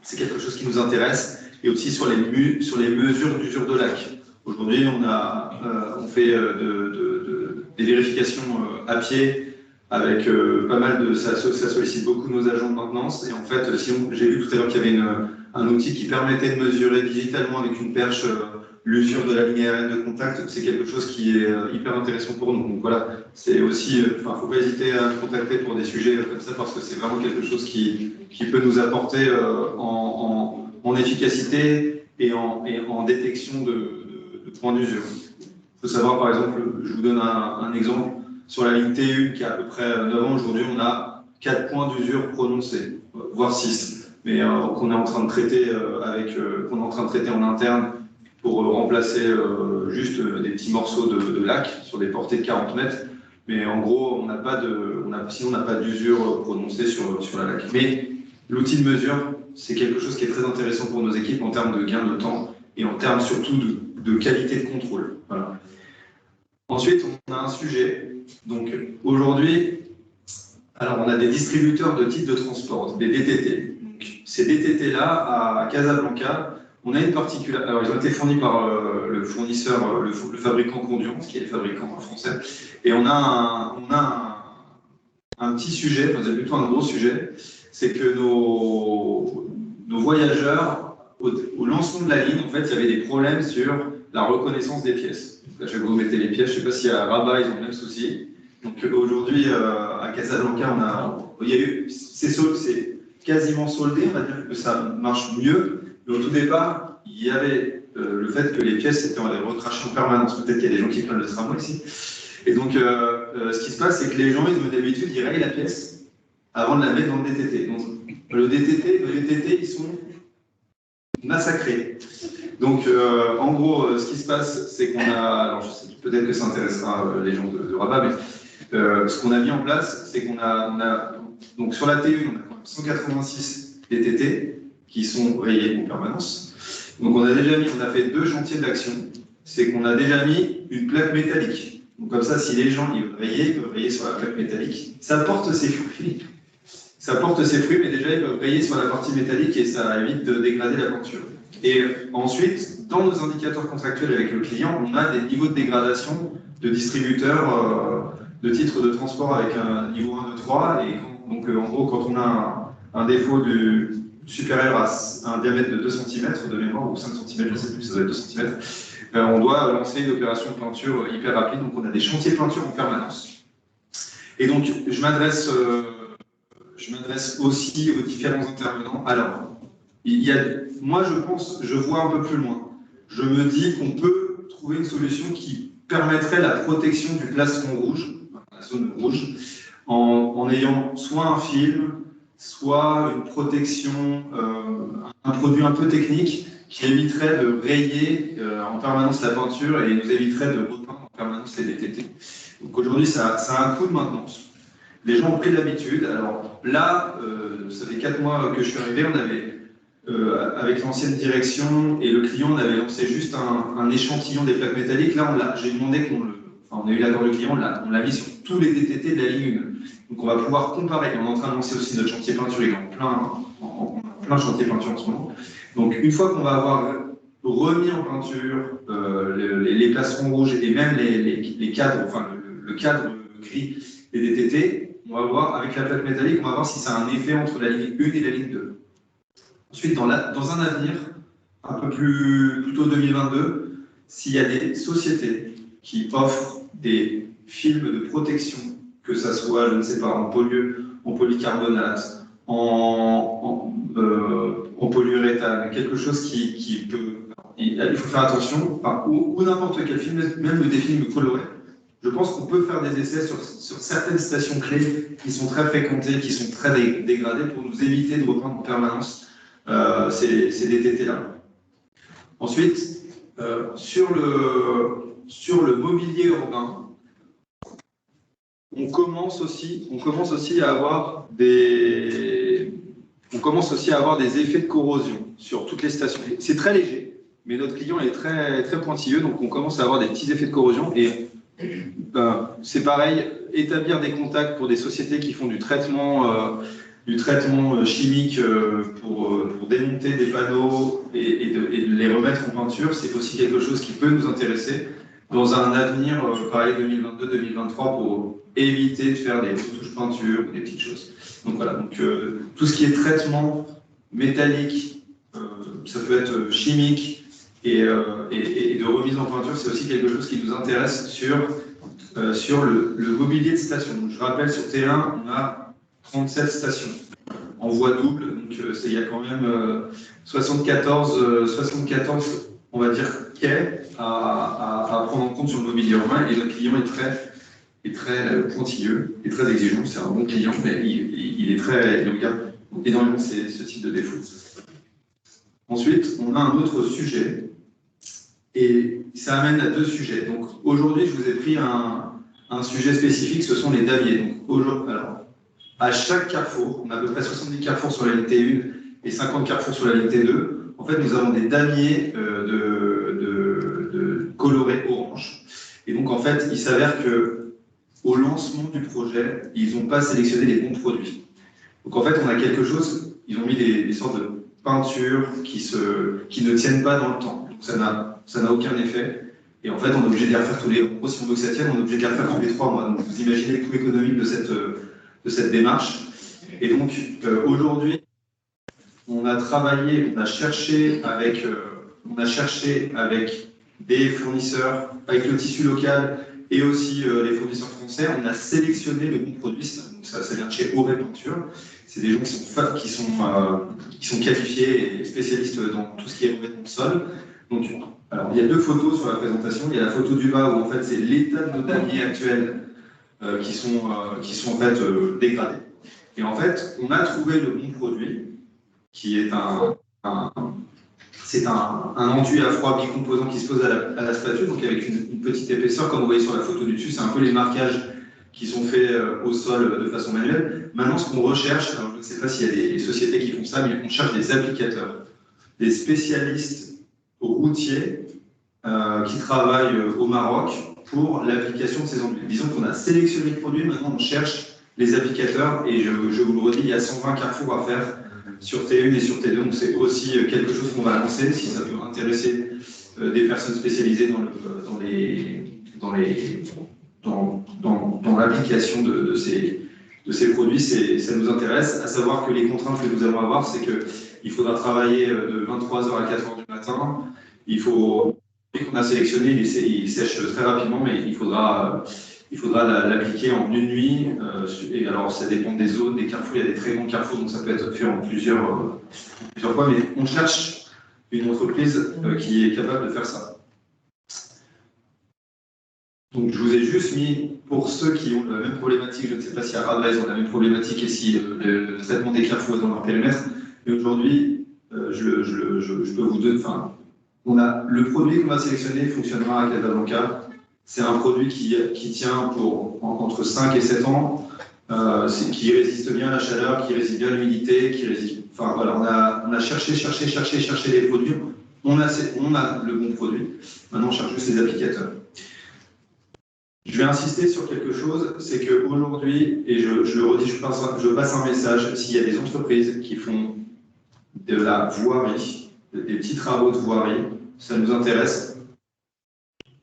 c'est quelque chose qui nous intéresse, et aussi sur les mesures d'usure de lac. Aujourd'hui, on fait des vérifications à pied avec pas mal de... Ça sollicite beaucoup nos agents de maintenance. Et en fait, j'ai vu tout à l'heure qu'il y avait un outil qui permettait de mesurer digitalement avec une perche l'usure de la ligne aérienne de contact. C'est quelque chose qui est hyper intéressant pour nous. Donc voilà, c'est aussi... Enfin, il ne faut pas hésiter à nous contacter pour des sujets comme ça parce que c'est vraiment quelque chose qui peut nous apporter en efficacité et en détection de points d'usure. Il faut savoir, par exemple, je vous donne un exemple, sur la ligne T1 qui a à peu près 9 ans, aujourd'hui on a 4 points d'usure prononcés, voire 6, mais qu'on est en train de traiter en interne pour remplacer juste des petits morceaux de lac sur des portées de 40 mètres. Mais en gros, sinon on n'a pas d'usure prononcée sur la laque. Mais l'outil de mesure, c'est quelque chose qui est très intéressant pour nos équipes en termes de gain de temps et en termes surtout de qualité de contrôle. Voilà. Ensuite, on a un sujet. Donc aujourd'hui, alors on a des distributeurs de titres de transport, des DTT. Donc, ces DTT-là, à Casablanca, on a une particularité. Alors, ils ont été fournis par le fournisseur, le fabricant Conduance, qui est le fabricant français. Et on a un petit sujet, c'est plutôt un gros sujet, c'est que nos voyageurs, au lancement de la ligne, en fait, il y avait des problèmes sur la reconnaissance des pièces. Là, je vais vous mettre les pièces, je ne sais pas si à Rabat, ils ont le même souci. Donc aujourd'hui, à Casablanca, c'est quasiment soldé, on va dire que ça marche mieux. Mais au tout départ, il y avait le fait que les pièces étaient recrachées en permanence. Peut-être qu'il y a des gens qui prennent le tramway ici. Et donc, ce qui se passe, c'est que les gens, ils ont d'habitude, ils rayent la pièce avant de la mettre dans le DTT. Donc, le DTT, ils sont massacrés. Donc, en gros, ce qui se passe, c'est qu'on a, alors je sais peut-être que ça intéressera les gens de Rabat, mais ce qu'on a mis en place, c'est qu'on a donc sur la T1, on a 186 DTT qui sont rayés en permanence. Donc, on a fait 2 chantiers d'action. C'est qu'on a déjà mis une plaque métallique. Donc, comme ça, si les gens ils peuvent rayer sur la plaque métallique. Ça porte ses fruits. Ça porte ses fruits, mais déjà, ils peuvent rayer sur la partie métallique et ça évite de dégrader la peinture. Et ensuite, dans nos indicateurs contractuels avec le client, on a des niveaux de dégradation de distributeurs de titres de transport avec un niveau 1, 2, 3. Et donc, en gros, quand on a un défaut supérieur à un diamètre de 2 cm de mémoire, ou 5 cm, je ne sais plus, ça doit être 2 cm, on doit lancer une opération de peinture hyper rapide. Donc, on a des chantiers de peinture en permanence. Et donc, je m'adresse aussi aux différents intervenants. Alors, moi, je vois un peu plus loin. Je me dis qu'on peut trouver une solution qui permettrait la protection du plastron rouge, la zone rouge, en ayant soit un film, soit une protection, un produit un peu technique qui éviterait de rayer en permanence la peinture et nous éviterait de repeindre en permanence les DTT. Donc aujourd'hui, ça a un coût de maintenance. Les gens ont pris l'habitude. Alors là, ça fait 4 mois que je suis arrivé, on avait, avec l'ancienne direction et le client, on avait lancé juste un échantillon des plaques métalliques. Là, j'ai demandé on a eu l'accord du client, on l'a mis sur tous les DTT de la ligne 1. Donc on va pouvoir comparer. On est en train de lancer aussi notre chantier peinture, il est en plein chantier peinture en ce moment. Donc une fois qu'on va avoir remis en peinture les plastrons rouges et même les cadres, enfin le cadre gris des DTT, on va voir avec la plaque métallique, on va voir si ça a un effet entre la ligne 1 et la ligne 2. Ensuite, dans un avenir, un peu plutôt 2022, s'il y a des sociétés qui offrent des films de protection, que ça soit, je ne sais pas, en polycarbonate, en polyuréthane, quelque chose qui peut... Il faut faire attention, ou n'importe quel film, même des films colorés. Je pense qu'on peut faire des essais sur certaines stations clés qui sont très fréquentées, qui sont très dégradées, pour nous éviter de reprendre en permanence ces DTT-là. Ensuite, sur le mobilier urbain, on commence aussi à avoir des effets de corrosion sur toutes les stations. C'est très léger, mais notre client est très, très pointilleux, donc on commence à avoir des petits effets de corrosion. Et c'est pareil, établir des contacts pour des sociétés qui font du traitement chimique pour démonter des panneaux et de les remettre en peinture, c'est aussi quelque chose qui peut nous intéresser dans un avenir, pareil, 2022-2023, pour éviter de faire des touches peinture ou des petites choses. Donc voilà, tout ce qui est traitement métallique, ça peut être chimique, et de remise en peinture, c'est aussi quelque chose qui nous intéresse sur le mobilier de station. Donc, je rappelle, sur T1, on a 37 stations en voie double, donc il y a quand même 74, on va dire, quais à prendre en compte sur le mobilier urbain, et notre client est très pointilleux et très exigeant. C'est un bon client, mais il regarde énormément ce type de défauts. Ensuite, on a un autre sujet, et ça amène à 2 sujets. Donc aujourd'hui, je vous ai pris un sujet spécifique, ce sont les daviers. Donc, aujourd'hui, alors, à chaque carrefour, on a à peu près 70 carrefours sur la ligne T1 et 50 carrefours sur la ligne T2. En fait, nous avons des damiers colorés orange. Et donc, en fait, il s'avère que au lancement du projet, ils n'ont pas sélectionné les bons produits. Donc, en fait, on a quelque chose, ils ont mis des sortes de peintures qui ne tiennent pas dans le temps. Donc, ça n'a aucun effet. Et en fait, on est obligé de les refaire tous les mois. Si on veut que ça tienne, on est obligé de les refaire tous les 3 mois. Donc, vous imaginez le coût économique de cette démarche. Et donc, aujourd'hui, on a travaillé, on a cherché avec des fournisseurs, avec le tissu local et aussi les fournisseurs français. On a sélectionné le bon produit. Ça vient de chez Auré Peinture. C'est des gens qui sont qualifiés et spécialistes dans tout ce qui est revêtement de sol. Donc, alors, il y a 2 photos sur la présentation. Il y a la photo du bas où en fait c'est l'état de nos damiers actuels qui sont en fait dégradés. Et en fait, on a trouvé le bon produit qui est un enduit à froid bicomposant qui se pose à la spatule, donc avec une petite épaisseur, comme vous voyez sur la photo du dessus. C'est un peu les marquages qui sont faits au sol de façon manuelle. Maintenant, ce qu'on recherche, alors je ne sais pas s'il y a des sociétés qui font ça, mais on cherche des applicateurs, des spécialistes routiers qui travaillent au Maroc pour l'application de ces enduits. Disons qu'on a sélectionné le produit, maintenant on cherche les applicateurs, et je vous le redis, il y a 120 carrefours à faire sur T1 et sur T2, donc c'est aussi quelque chose qu'on va lancer si ça peut intéresser des personnes spécialisées dans l'application de ces produits. Ça nous intéresse, à savoir que les contraintes que nous allons avoir, c'est qu'il faudra travailler de 23h à 4h du matin. Il faut qu'on a sélectionné, il sèche très rapidement, mais il faudra l'appliquer en une nuit. Et alors, ça dépend des zones, des carrefours. Il y a des très grands carrefours, donc ça peut être fait en plusieurs fois. Mais on cherche une entreprise qui est capable de faire ça. Donc, je vous ai juste mis, pour ceux qui ont la même problématique, je ne sais pas si à Radrez ont la même problématique et si le traitement des carrefours est dans leur périmètre, mais aujourd'hui, je peux vous donner. Enfin, le produit qu'on va sélectionner fonctionnera à Casablanca. C'est un produit qui tient pour entre 5 et 7 ans, qui résiste bien à la chaleur, qui résiste bien à l'humidité, qui résiste. Enfin voilà, on a cherché les produits. On a le bon produit. Maintenant, on cherche juste les applicateurs. Je vais insister sur quelque chose, c'est qu'aujourd'hui, et je le redis, je passe un message, s'il y a des entreprises qui font de la voirie, des petits travaux de voirie, ça nous intéresse.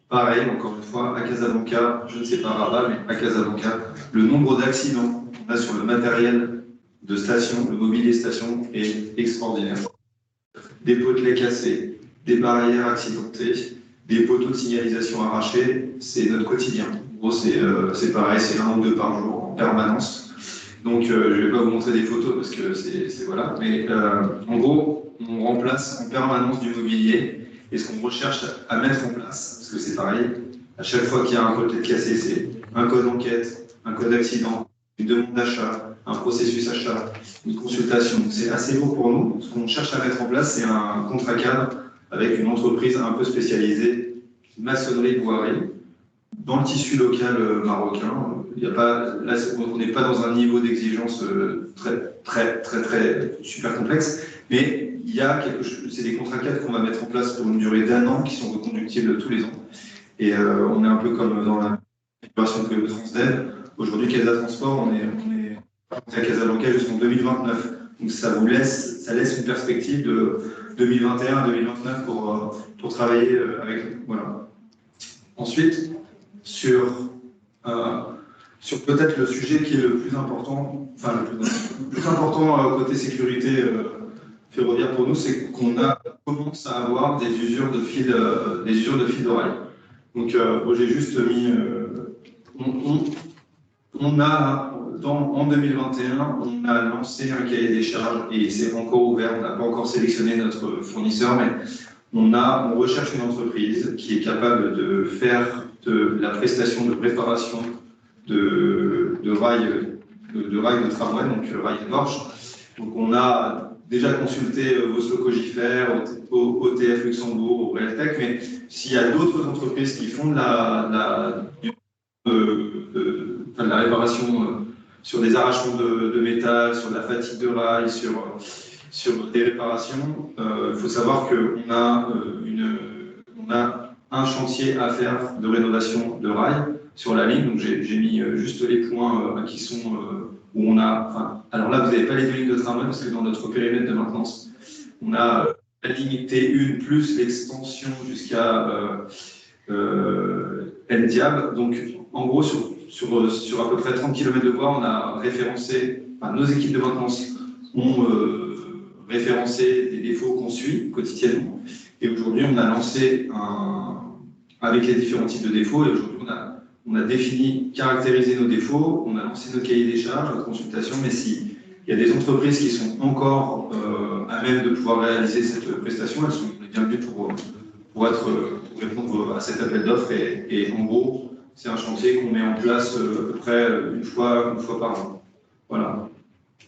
Pareil, encore une fois, à Casablanca, je ne sais pas Rabat, mais à Casablanca, le nombre d'accidents qu'on a sur le matériel de station, le mobilier station, est extraordinaire. Des potelets cassés, des barrières accidentées, des poteaux de signalisation arrachés, c'est notre quotidien. En gros, c'est pareil, c'est 1 ou 2 par jour en permanence. Donc, je ne vais pas vous montrer des photos parce que c'est voilà. Mais en gros, on remplace en permanence du mobilier. Et ce qu'on recherche à mettre en place, parce que c'est pareil, à chaque fois qu'il y a un potelet cassé, c'est un code enquête, un code accident, une demande d'achat, un processus achat, une consultation. C'est assez lourd pour nous. Ce qu'on cherche à mettre en place, c'est un contrat cadre avec une entreprise un peu spécialisée, maçonnerie, voirie, dans le tissu local marocain. Il y a pas, là, on n'est pas dans un niveau d'exigence très super complexe, mais il y a quelque chose, c'est des contrats cadres qu'on va mettre en place pour une durée d'1 an qui sont reconductibles tous les ans. Et on est un peu comme dans la situation de Transdev. Aujourd'hui, Casa Transport, on est à Casablanca jusqu'en 2029. Donc ça laisse une perspective de 2021 à 2029 pour travailler avec nous. Voilà. Ensuite, sur peut-être le sujet qui est le plus important, enfin le plus important côté sécurité ferroviaire pour nous, c'est qu'on commence à avoir des usures de fil d'oreille. Donc j'ai juste mis, en 2021, on a lancé un cahier des charges et c'est encore ouvert. On n'a pas encore sélectionné notre fournisseur, mais on recherche une entreprise qui est capable de faire de la prestation de préparation de rails de tramway, donc rails de gorge. Donc on a déjà consulté Voslo Cogifère, OTF Luxembourg, Realtech, mais s'il y a d'autres entreprises qui font de la réparation sur des arrachements de métal, sur de la fatigue de rail, sur des réparations. Il faut savoir qu'on a, on a un chantier à faire de rénovation de rail sur la ligne. Donc j'ai mis juste les points qui sont où on a. Enfin, alors là, vous n'avez pas les deux lignes de tramway parce que dans notre périmètre de maintenance, on a la ligne T1 plus l'extension jusqu'à El Diab. Donc en gros, sur à peu près 30 km de voie, on a référencé, enfin, nos équipes de maintenance ont référencé des défauts qu'on suit quotidiennement. Et aujourd'hui, on a lancé avec les différents types de défauts, et aujourd'hui, on a défini, caractérisé nos défauts, on a lancé notre cahier des charges, notre consultation, mais s'il y a des entreprises qui sont encore à même de pouvoir réaliser cette prestation, elles sont bienvenues pour répondre à cet appel d'offres. Et en gros, c'est un chantier qu'on met en place à peu près une fois par an. Voilà.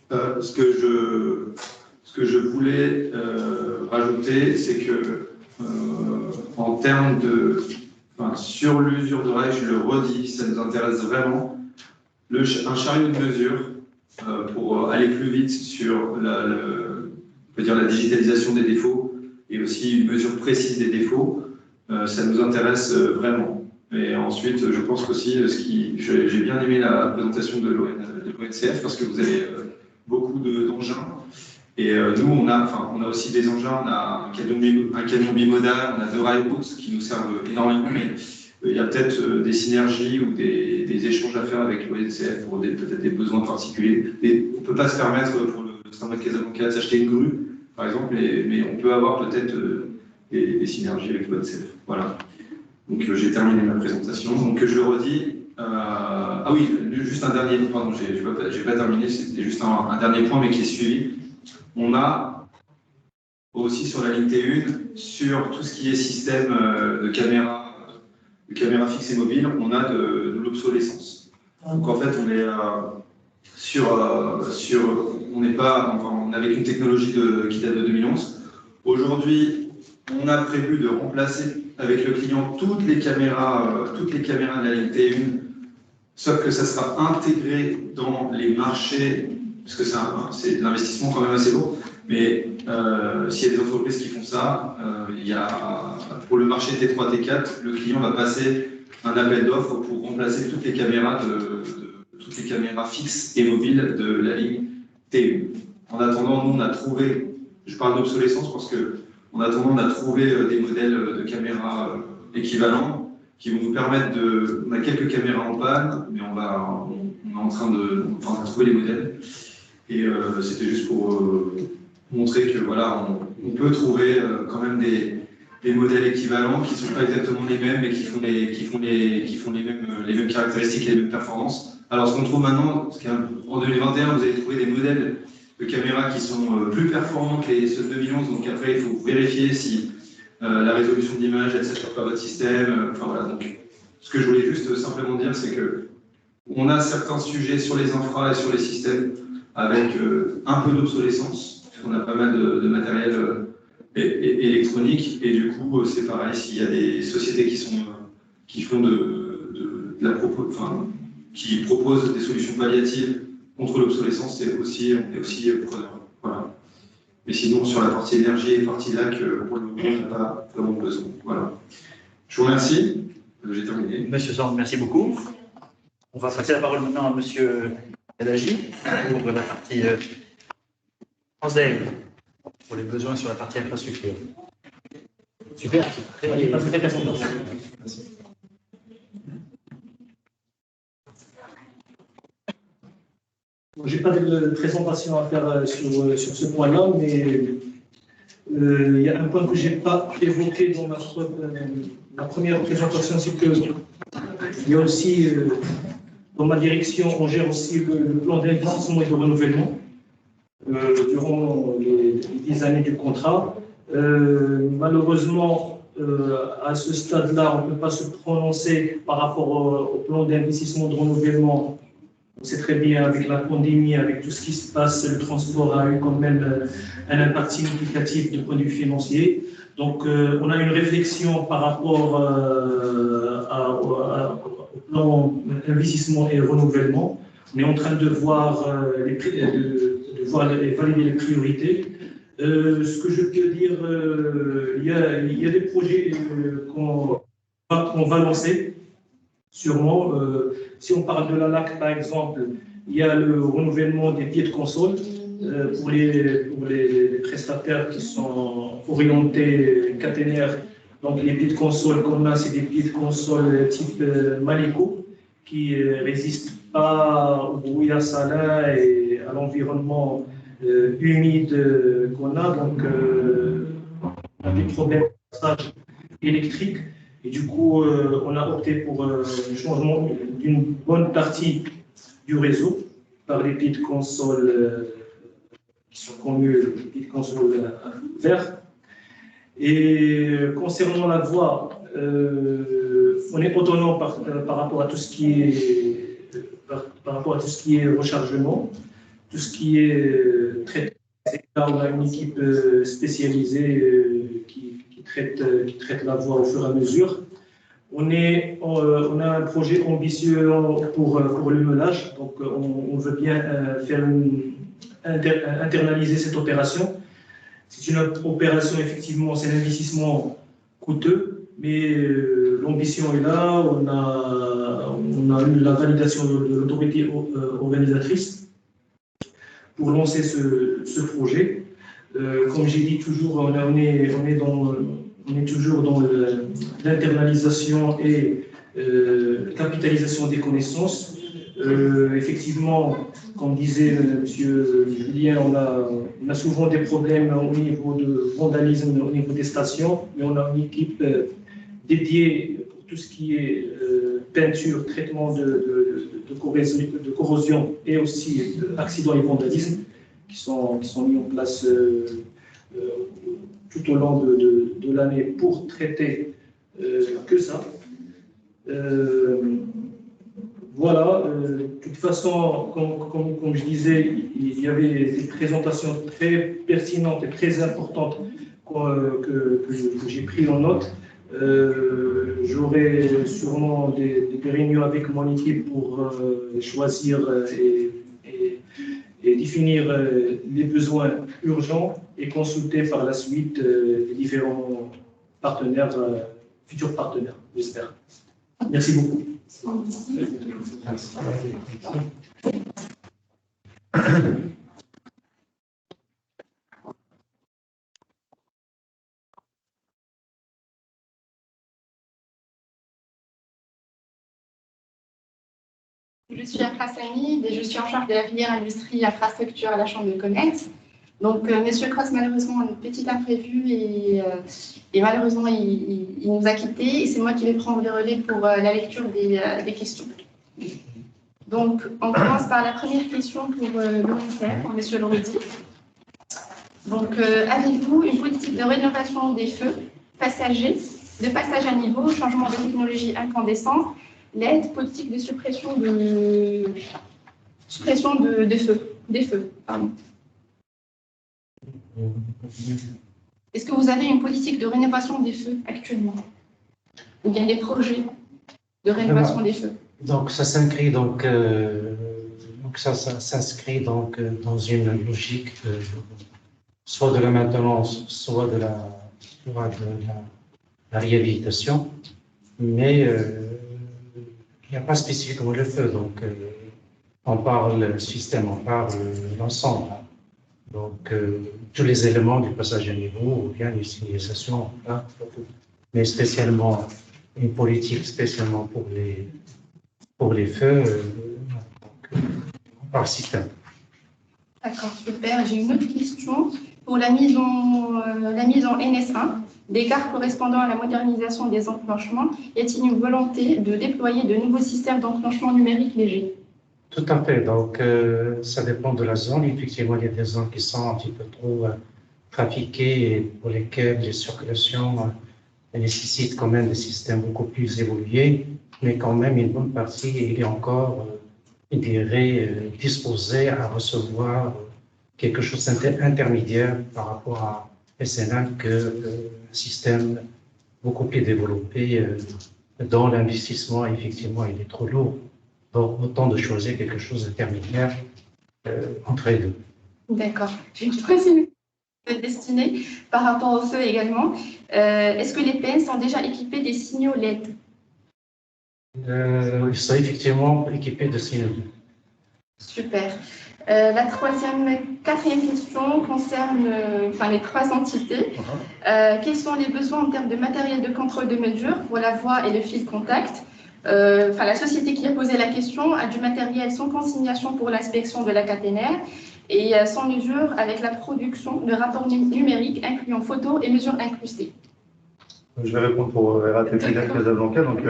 Ce que je voulais rajouter, c'est que en termes de... sur l'usure de rail, je le redis, ça nous intéresse vraiment. Un chariot de mesure pour aller plus vite sur on peut dire la digitalisation des défauts et aussi une mesure précise des défauts, ça nous intéresse vraiment. Et ensuite, je pense qu'aussi, j'ai bien aimé la présentation de l'ONCF parce que vous avez beaucoup d'engins. Et nous, on a aussi des engins, on a un camion bimodal, on a 2 rail routes qui nous servent énormément, mais il y a peut-être des synergies ou des échanges à faire avec l'ONCF pour peut-être des besoins particuliers. On ne peut pas se permettre pour le tramway de Casablanca de s'acheter une grue, par exemple, mais on peut avoir peut-être des synergies avec l'ONCF. Voilà. Donc j'ai terminé ma présentation. Donc je le redis. Ah oui, juste un dernier point, pardon, j'ai pas terminé, c'était juste un dernier point, mais qui est suivi. On a aussi sur la ligne T1, sur tout ce qui est système de caméras fixes et mobiles, on a de l'obsolescence. Donc en fait, on est on n'est pas, enfin, on est avec une technologie qui date de 2011. Aujourd'hui, on a prévu de remplacer avec le client toutes les caméras de la ligne T1, sauf que ça sera intégré dans les marchés, parce que c'est de l'investissement quand même assez lourd, mais s'il y a des entreprises qui font ça, pour le marché T3, T4, le client va passer un appel d'offres pour remplacer toutes les caméras fixes et mobiles de la ligne T1. En attendant, nous, on a trouvé, je parle d'obsolescence parce que en attendant, on a trouvé des modèles de caméras équivalents qui vont nous permettre on a quelques caméras en panne, mais on est en train de trouver les modèles. Et c'était juste pour montrer que voilà, on peut trouver quand même des modèles équivalents qui ne sont pas exactement les mêmes, mais qui font les mêmes caractéristiques et les mêmes performances. Alors ce qu'on trouve maintenant, c'est qu'en 2021, vous allez trouver des modèles de caméras qui sont plus performants que ceux de 2011. Donc après, il faut vérifier si la résolution d'image, elle ne sature pas votre système. Enfin voilà. Donc, ce que je voulais juste simplement dire, c'est que on a certains sujets sur les infras et sur les systèmes avec un peu d'obsolescence. On a pas mal de matériel électronique et du coup, c'est pareil. S'il y a des sociétés qui proposent des solutions palliatives contre l'obsolescence, on est aussi preneur. Voilà. Mais sinon, sur la partie énergie et partie lac, pour le moment, on n'a pas vraiment besoin. Voilà. Je vous remercie. J'ai terminé. Monsieur Sand, merci beaucoup. On va passer la parole maintenant à Monsieur Elagi pour la partie Transdev, pour les besoins sur la partie infrastructure. Super. Très pertinent. Merci. Je n'ai pas de présentation à faire sur ce point-là, mais il y a un point que je n'ai pas évoqué dans ma première présentation, c'est qu'il y a aussi, dans ma direction, on gère aussi le plan d'investissement et de renouvellement durant les 10 années du contrat. Malheureusement, à ce stade-là, on ne peut pas se prononcer par rapport au plan d'investissement de renouvellement. On sait très bien, avec la pandémie, avec tout ce qui se passe, le transport a eu quand même un impact significatif du point de vue financier. Donc, on a une réflexion par rapport plan investissement et renouvellement. On est en train de voir, valider les priorités. Ce que je peux dire, il y a des projets qu'on va lancer, sûrement. Si on parle de la LAC, par exemple, il y a le renouvellement des pieds de console pour les prestataires qui sont orientés caténaires. Donc, les pieds de console qu'on a, c'est des pieds de console type Malico qui ne résistent pas au brouillard salin et à l'environnement humide qu'on a. Donc, on a des problèmes de passage électrique. Et du coup, on a opté pour le changement d'une bonne partie du réseau par les pieds de console qui sont connus, les pieds de console verts. Et concernant la voie, on est autonome par rapport à tout ce qui est rechargement, tout ce qui est traitement. Là, on a une équipe spécialisée qui traite la voie au fur et à mesure. On a un projet ambitieux pour le meulage, donc on veut bien internaliser cette opération. C'est une opération, effectivement, c'est un investissement coûteux, mais l'ambition est là. On a eu la validation de l'autorité organisatrice pour lancer ce projet. Comme j'ai dit toujours, on est toujours dans l'internalisation et capitalisation des connaissances. Effectivement, comme disait M. Julien, on a souvent des problèmes au niveau de vandalisme, au niveau des stations, mais on a une équipe dédiée pour tout ce qui est peinture, traitement de corrosion et aussi accidents et vandalisme qui sont mis en place tout au long de l'année pour traiter que ça. Voilà, de toute façon, comme je disais, il y avait des présentations très pertinentes et très importantes que j'ai pris en note. J'aurai sûrement des réunions avec mon équipe pour choisir et définir les besoins urgents et consulter par la suite les différents partenaires, futurs partenaires, j'espère. Merci beaucoup. Je suis Afra Samid et je suis en charge de la filière industrie infrastructure à la Chambre de commerce. Donc, Monsieur Cross, malheureusement, a une petite imprévue et malheureusement, il nous a quittés. Et c'est moi qui vais prendre le relais pour la lecture des questions. Donc, on commence par la première question pour l'ONCF, pour Monsieur Loredi. Donc, avez-vous une politique de rénovation des feux passagers, de passage à niveau, changement de technologie incandescente, LED, politique de suppression des feux, pardon. Est-ce que vous avez une politique de rénovation des feux actuellement? Ou bien des projets de rénovation des feux? Donc, ça s'inscrit donc dans une logique soit de la maintenance, soit de la réhabilitation, mais il n'y a pas spécifiquement le feu. Donc, on parle système, on parle l'ensemble. Donc, tous les éléments du passage à niveau ou bien l'utilisation, hein, mais spécialement une politique spécialement pour les feux par système. D'accord, super. J'ai une autre question. Pour la mise en NS1, d'écart correspondant à la modernisation des enclenchements, y a-t-il une volonté de déployer de nouveaux systèmes d'enclenchement numérique léger? Tout à fait. Donc, ça dépend de la zone. Effectivement, il y a des zones qui sont un petit peu trop trafiquées et pour lesquelles les circulations nécessitent quand même des systèmes beaucoup plus évolués, mais quand même une bonne partie, il est encore, je dirais, disposé à recevoir quelque chose d'intermédiaire par rapport à SNL que un système beaucoup plus développé dont l'investissement, effectivement, il est trop lourd. Donc, autant de choisir quelque chose d'intermédiaire entre les deux. D'accord. J'ai une troisième destinée par rapport au feu également. Est-ce que les PN sont déjà équipés des signaux LED? Ils sont effectivement équipés de signaux LED. Super. La quatrième question concerne les trois entités. Quels sont les besoins en termes de matériel de contrôle de mesure pour la voie et le fil contact? La société qui a posé la question a du matériel sans consignation pour l'inspection de la caténaire et sans mesure avec la production de rapports numériques incluant photos et mesures incrustées. Je vais répondre pour RATP Casablanca. Donc,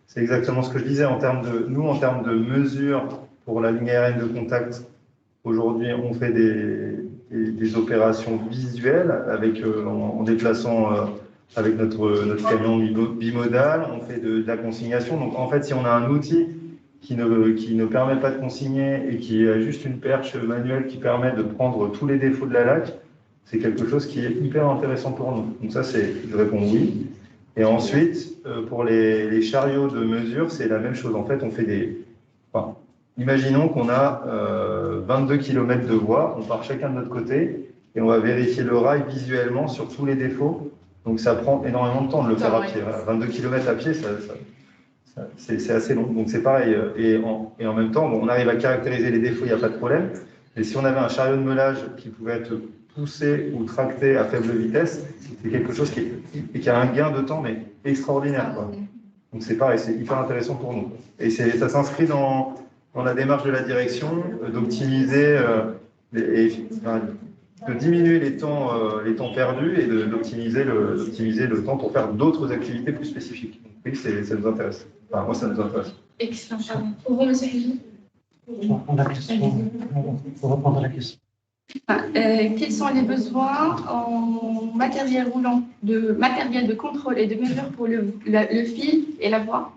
c'est exactement ce que je disais en termes de mesures pour la ligne aérienne de contact. Aujourd'hui, on fait des opérations visuelles en déplaçant avec notre camion bimodal. On fait de la consignation. Donc, en fait, si on a un outil qui ne permet pas de consigner et qui a juste une perche manuelle qui permet de prendre tous les défauts de la LAC, c'est quelque chose qui est hyper intéressant pour nous. Donc ça, je réponds oui. Et ensuite, pour les chariots de mesure, c'est la même chose. En fait, on fait imaginons qu'on a 22 km de voie, on part chacun de notre côté et on va vérifier le rail visuellement sur tous les défauts. Donc ça prend énormément de temps de le faire à pied. 22 km à pied, c'est assez long. Donc c'est pareil. Et en même temps, on arrive à caractériser les défauts, il n'y a pas de problème. Et si on avait un chariot de meulage qui pouvait être poussé ou tracté à faible vitesse, c'est quelque chose qui a un gain de temps mais extraordinaire, quoi. Donc c'est pareil, c'est hyper intéressant pour nous. Et ça s'inscrit dans la démarche de la direction d'optimiser, de diminuer les temps perdus et d'optimiser le temps pour faire d'autres activités plus spécifiques. Donc, oui, ça nous intéresse. Enfin, moi, ça nous intéresse. Excellent. Pour vous, monsieur Gilles? Pour répondre à la question. Quels sont les besoins en matériel roulant, matériel de contrôle et de mesure pour le fil et la voie?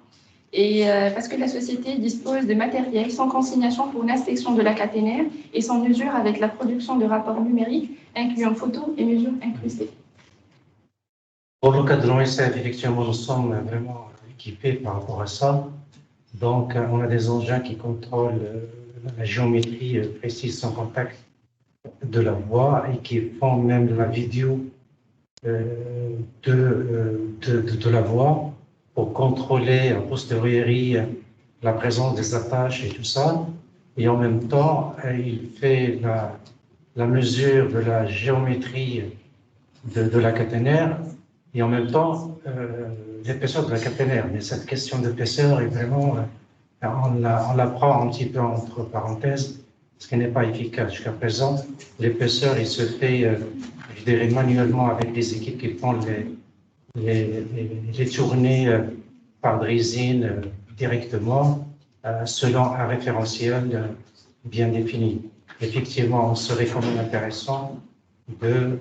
Et parce que la société dispose de matériel sans consignation pour l'inspection de la caténaire et sans mesure avec la production de rapports numériques incluant photos et mesures incrustées. Pour le cas de l'ONSF, effectivement, nous sommes vraiment équipés par rapport à ça. Donc, on a des engins qui contrôlent la géométrie précise sans contact de la voie et qui font même la vidéo de la voie pour contrôler a posteriori la présence des attaches et tout ça. Et en même temps, il fait la mesure de la géométrie de la caténaire et en même temps l'épaisseur de la caténaire. Mais cette question d'épaisseur est vraiment, on la prend un petit peu entre parenthèses, ce qui n'est pas efficace. Jusqu'à présent, l'épaisseur, il se fait, je dirais, manuellement avec des équipes qui font les tournées par drésine directement selon un référentiel bien défini. Effectivement, il serait quand même intéressant de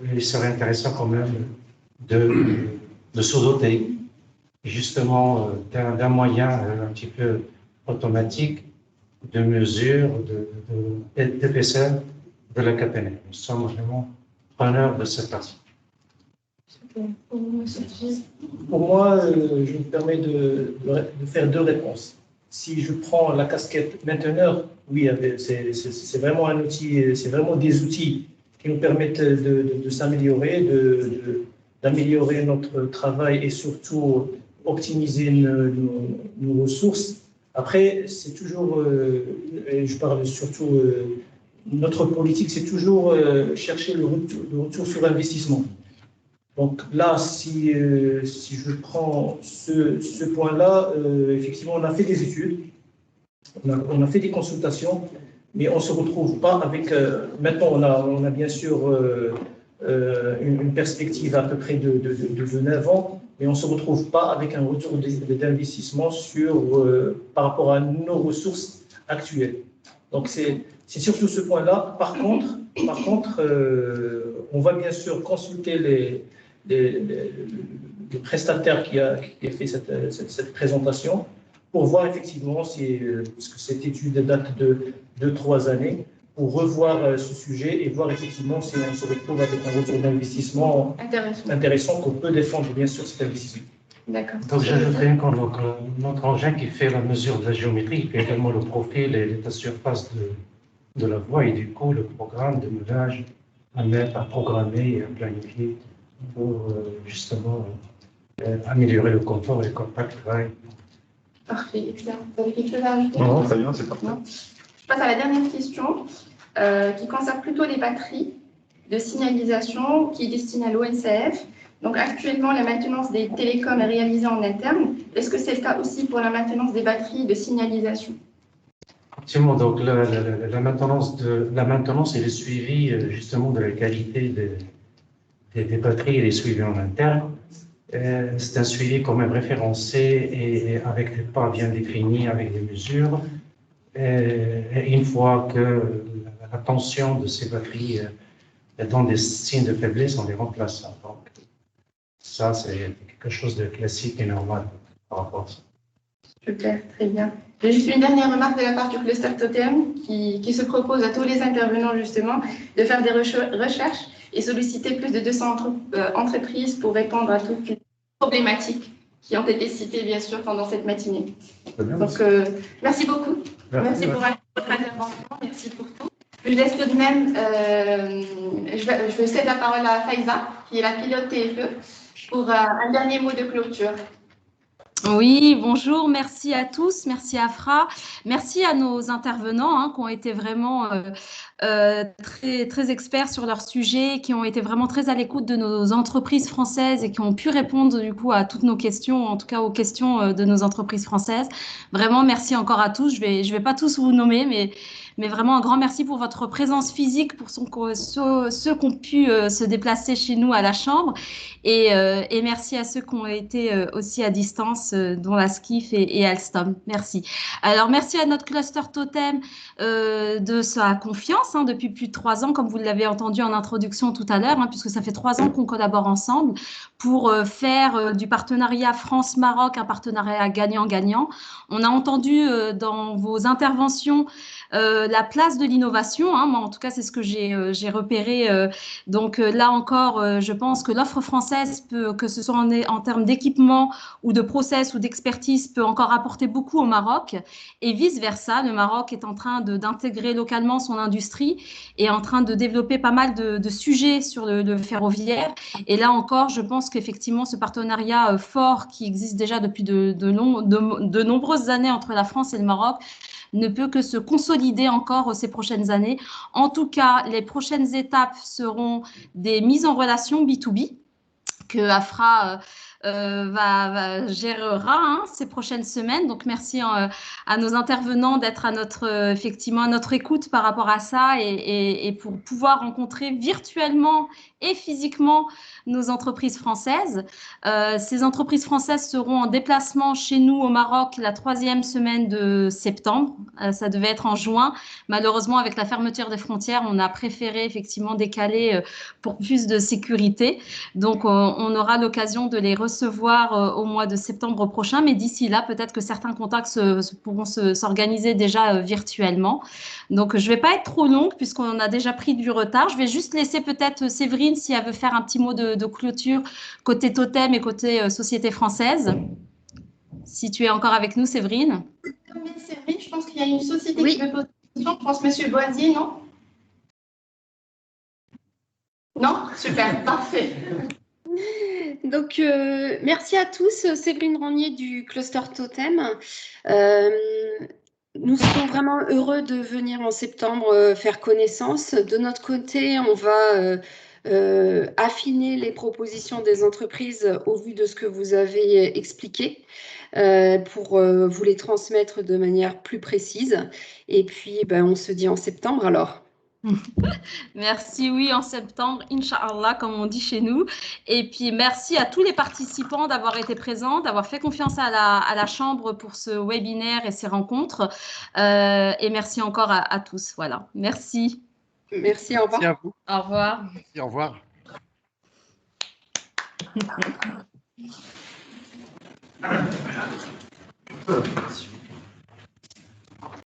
se doter justement d'un moyen un petit peu automatique de mesure d'épaisseur de la caténaire. Nous sommes vraiment preneurs de cette partie. Pour moi, je me permets de faire deux réponses. Si je prends la casquette mainteneur, oui, c'est vraiment un outil, c'est vraiment des outils qui nous permettent de s'améliorer, d'améliorer notre travail et surtout optimiser nos ressources. Après, c'est toujours, et je parle surtout, notre politique, c'est toujours chercher le retour sur investissement. Donc là, si je prends ce point-là, effectivement, on a fait des études, on a fait des consultations, mais on ne se retrouve pas avec... maintenant, on a bien sûr une perspective à peu près de 9 ans, mais on ne se retrouve pas avec un retour d'investissement par rapport à nos ressources actuelles. Donc c'est surtout ce point-là. Par contre, on va bien sûr consulter le prestataire qui a fait cette présentation pour voir effectivement parce que cette étude date de 2-3 années, pour revoir ce sujet et voir effectivement si on se retrouve avec un retour d'investissement intéressant qu'on peut défendre bien sûr cet investissement. D'accord. Donc, j'ajouterais encore notre engin qui fait la mesure de la géométrie, qui fait également le profil et l'état de surface de la voie, et du coup, le programme de moulage à mettre, à programmer et à planifier pour justement améliorer le confort et le compact drive. Parfait, excellent. Vous avez quelque chose à ajouter? Non, très bien, c'est parfait. Je passe à la dernière question qui concerne plutôt les batteries de signalisation qui est destinée à l'ONCF. Donc actuellement, la maintenance des télécoms est réalisée en interne. Est-ce que c'est le cas aussi pour la maintenance des batteries de signalisation? Effectivement, donc la maintenance et le suivi justement de la qualité des batteries et les suivis en interne. C'est un suivi quand même référencé et avec des pas bien définis, avec des mesures. Et une fois que la tension de ces batteries donne des signes de faiblesse, on les remplace. Donc, ça, c'est quelque chose de classique et normal par rapport à ça. Super, très bien. J'ai juste une dernière remarque de la part du cluster Totem qui se propose à tous les intervenants justement de faire des recherches et solliciter plus de 200 entreprises pour répondre à toutes les problématiques qui ont été citées bien sûr pendant cette matinée. Donc merci beaucoup. Merci pour votre intervention, merci pour tout. Je laisse tout de même, je cède la parole à Faiza, qui est la pilote TFE, pour un dernier mot de clôture. Oui, bonjour, merci à tous, merci à Fra, merci à nos intervenants qui ont été vraiment très experts sur leur sujet, qui ont été vraiment très à l'écoute de nos entreprises françaises et qui ont pu répondre du coup à toutes nos questions, en tout cas aux questions de nos entreprises françaises. Vraiment, merci encore à tous. Je vais pas tous vous nommer, mais vraiment un grand merci pour votre présence physique, pour ceux qui ont pu se déplacer chez nous à la Chambre. Et merci à ceux qui ont été aussi à distance, dont la Skif et Alstom. Merci. Alors, merci à notre cluster Totem de sa confiance depuis plus de 3 ans, comme vous l'avez entendu en introduction tout à l'heure, puisque ça fait 3 ans qu'on collabore ensemble pour faire du partenariat France-Maroc un partenariat gagnant-gagnant. On a entendu dans vos interventions la place de l'innovation. Moi, en tout cas, c'est ce que j'ai repéré. Donc là encore, je pense que l'offre française peut, que ce soit en termes d'équipement ou de process ou d'expertise, peut encore apporter beaucoup au Maroc. Et vice-versa, le Maroc est en train d'intégrer localement son industrie et est en train de développer pas mal de sujets sur le ferroviaire. Et là encore, je pense qu'effectivement, ce partenariat fort qui existe déjà depuis de nombreuses années entre la France et le Maroc ne peut que se consolider encore ces prochaines années. En tout cas, les prochaines étapes seront des mises en relation B2B que Afra gérera ces prochaines semaines. Donc, merci à nos intervenants d'être effectivement à notre écoute par rapport à ça et pour pouvoir rencontrer virtuellement et physiquement nos entreprises françaises. Ces entreprises françaises seront en déplacement chez nous au Maroc la 3e semaine de septembre. Ça devait être en juin. Malheureusement, avec la fermeture des frontières, on a préféré effectivement décaler pour plus de sécurité. Donc, on aura l'occasion de les recevoir au mois de septembre prochain. Mais d'ici là, peut-être que certains contacts pourront s'organiser déjà virtuellement. Donc, je ne vais pas être trop longue puisqu'on a déjà pris du retard. Je vais juste laisser peut-être Séverine si elle veut faire un petit mot de clôture côté Totem et côté Société française. Si tu es encore avec nous, Séverine. Séverine, je pense qu'il y a une société qui veut poser une question. Je pense M. Boisier, non? Non? Super, parfait. Donc, merci à tous. Séverine Ranier du Cluster Totem. Nous serons vraiment heureux de venir en septembre faire connaissance. De notre côté, on va affiner les propositions des entreprises au vu de ce que vous avez expliqué pour vous les transmettre de manière plus précise. Et puis, on se dit en septembre alors. Merci, oui, en septembre, Inch'Allah, comme on dit chez nous. Et puis, merci à tous les participants d'avoir été présents, d'avoir fait confiance à la Chambre pour ce webinaire et ces rencontres. Et merci encore à tous. Voilà, merci. Merci, au revoir. Merci à vous. Au revoir. Merci, au revoir.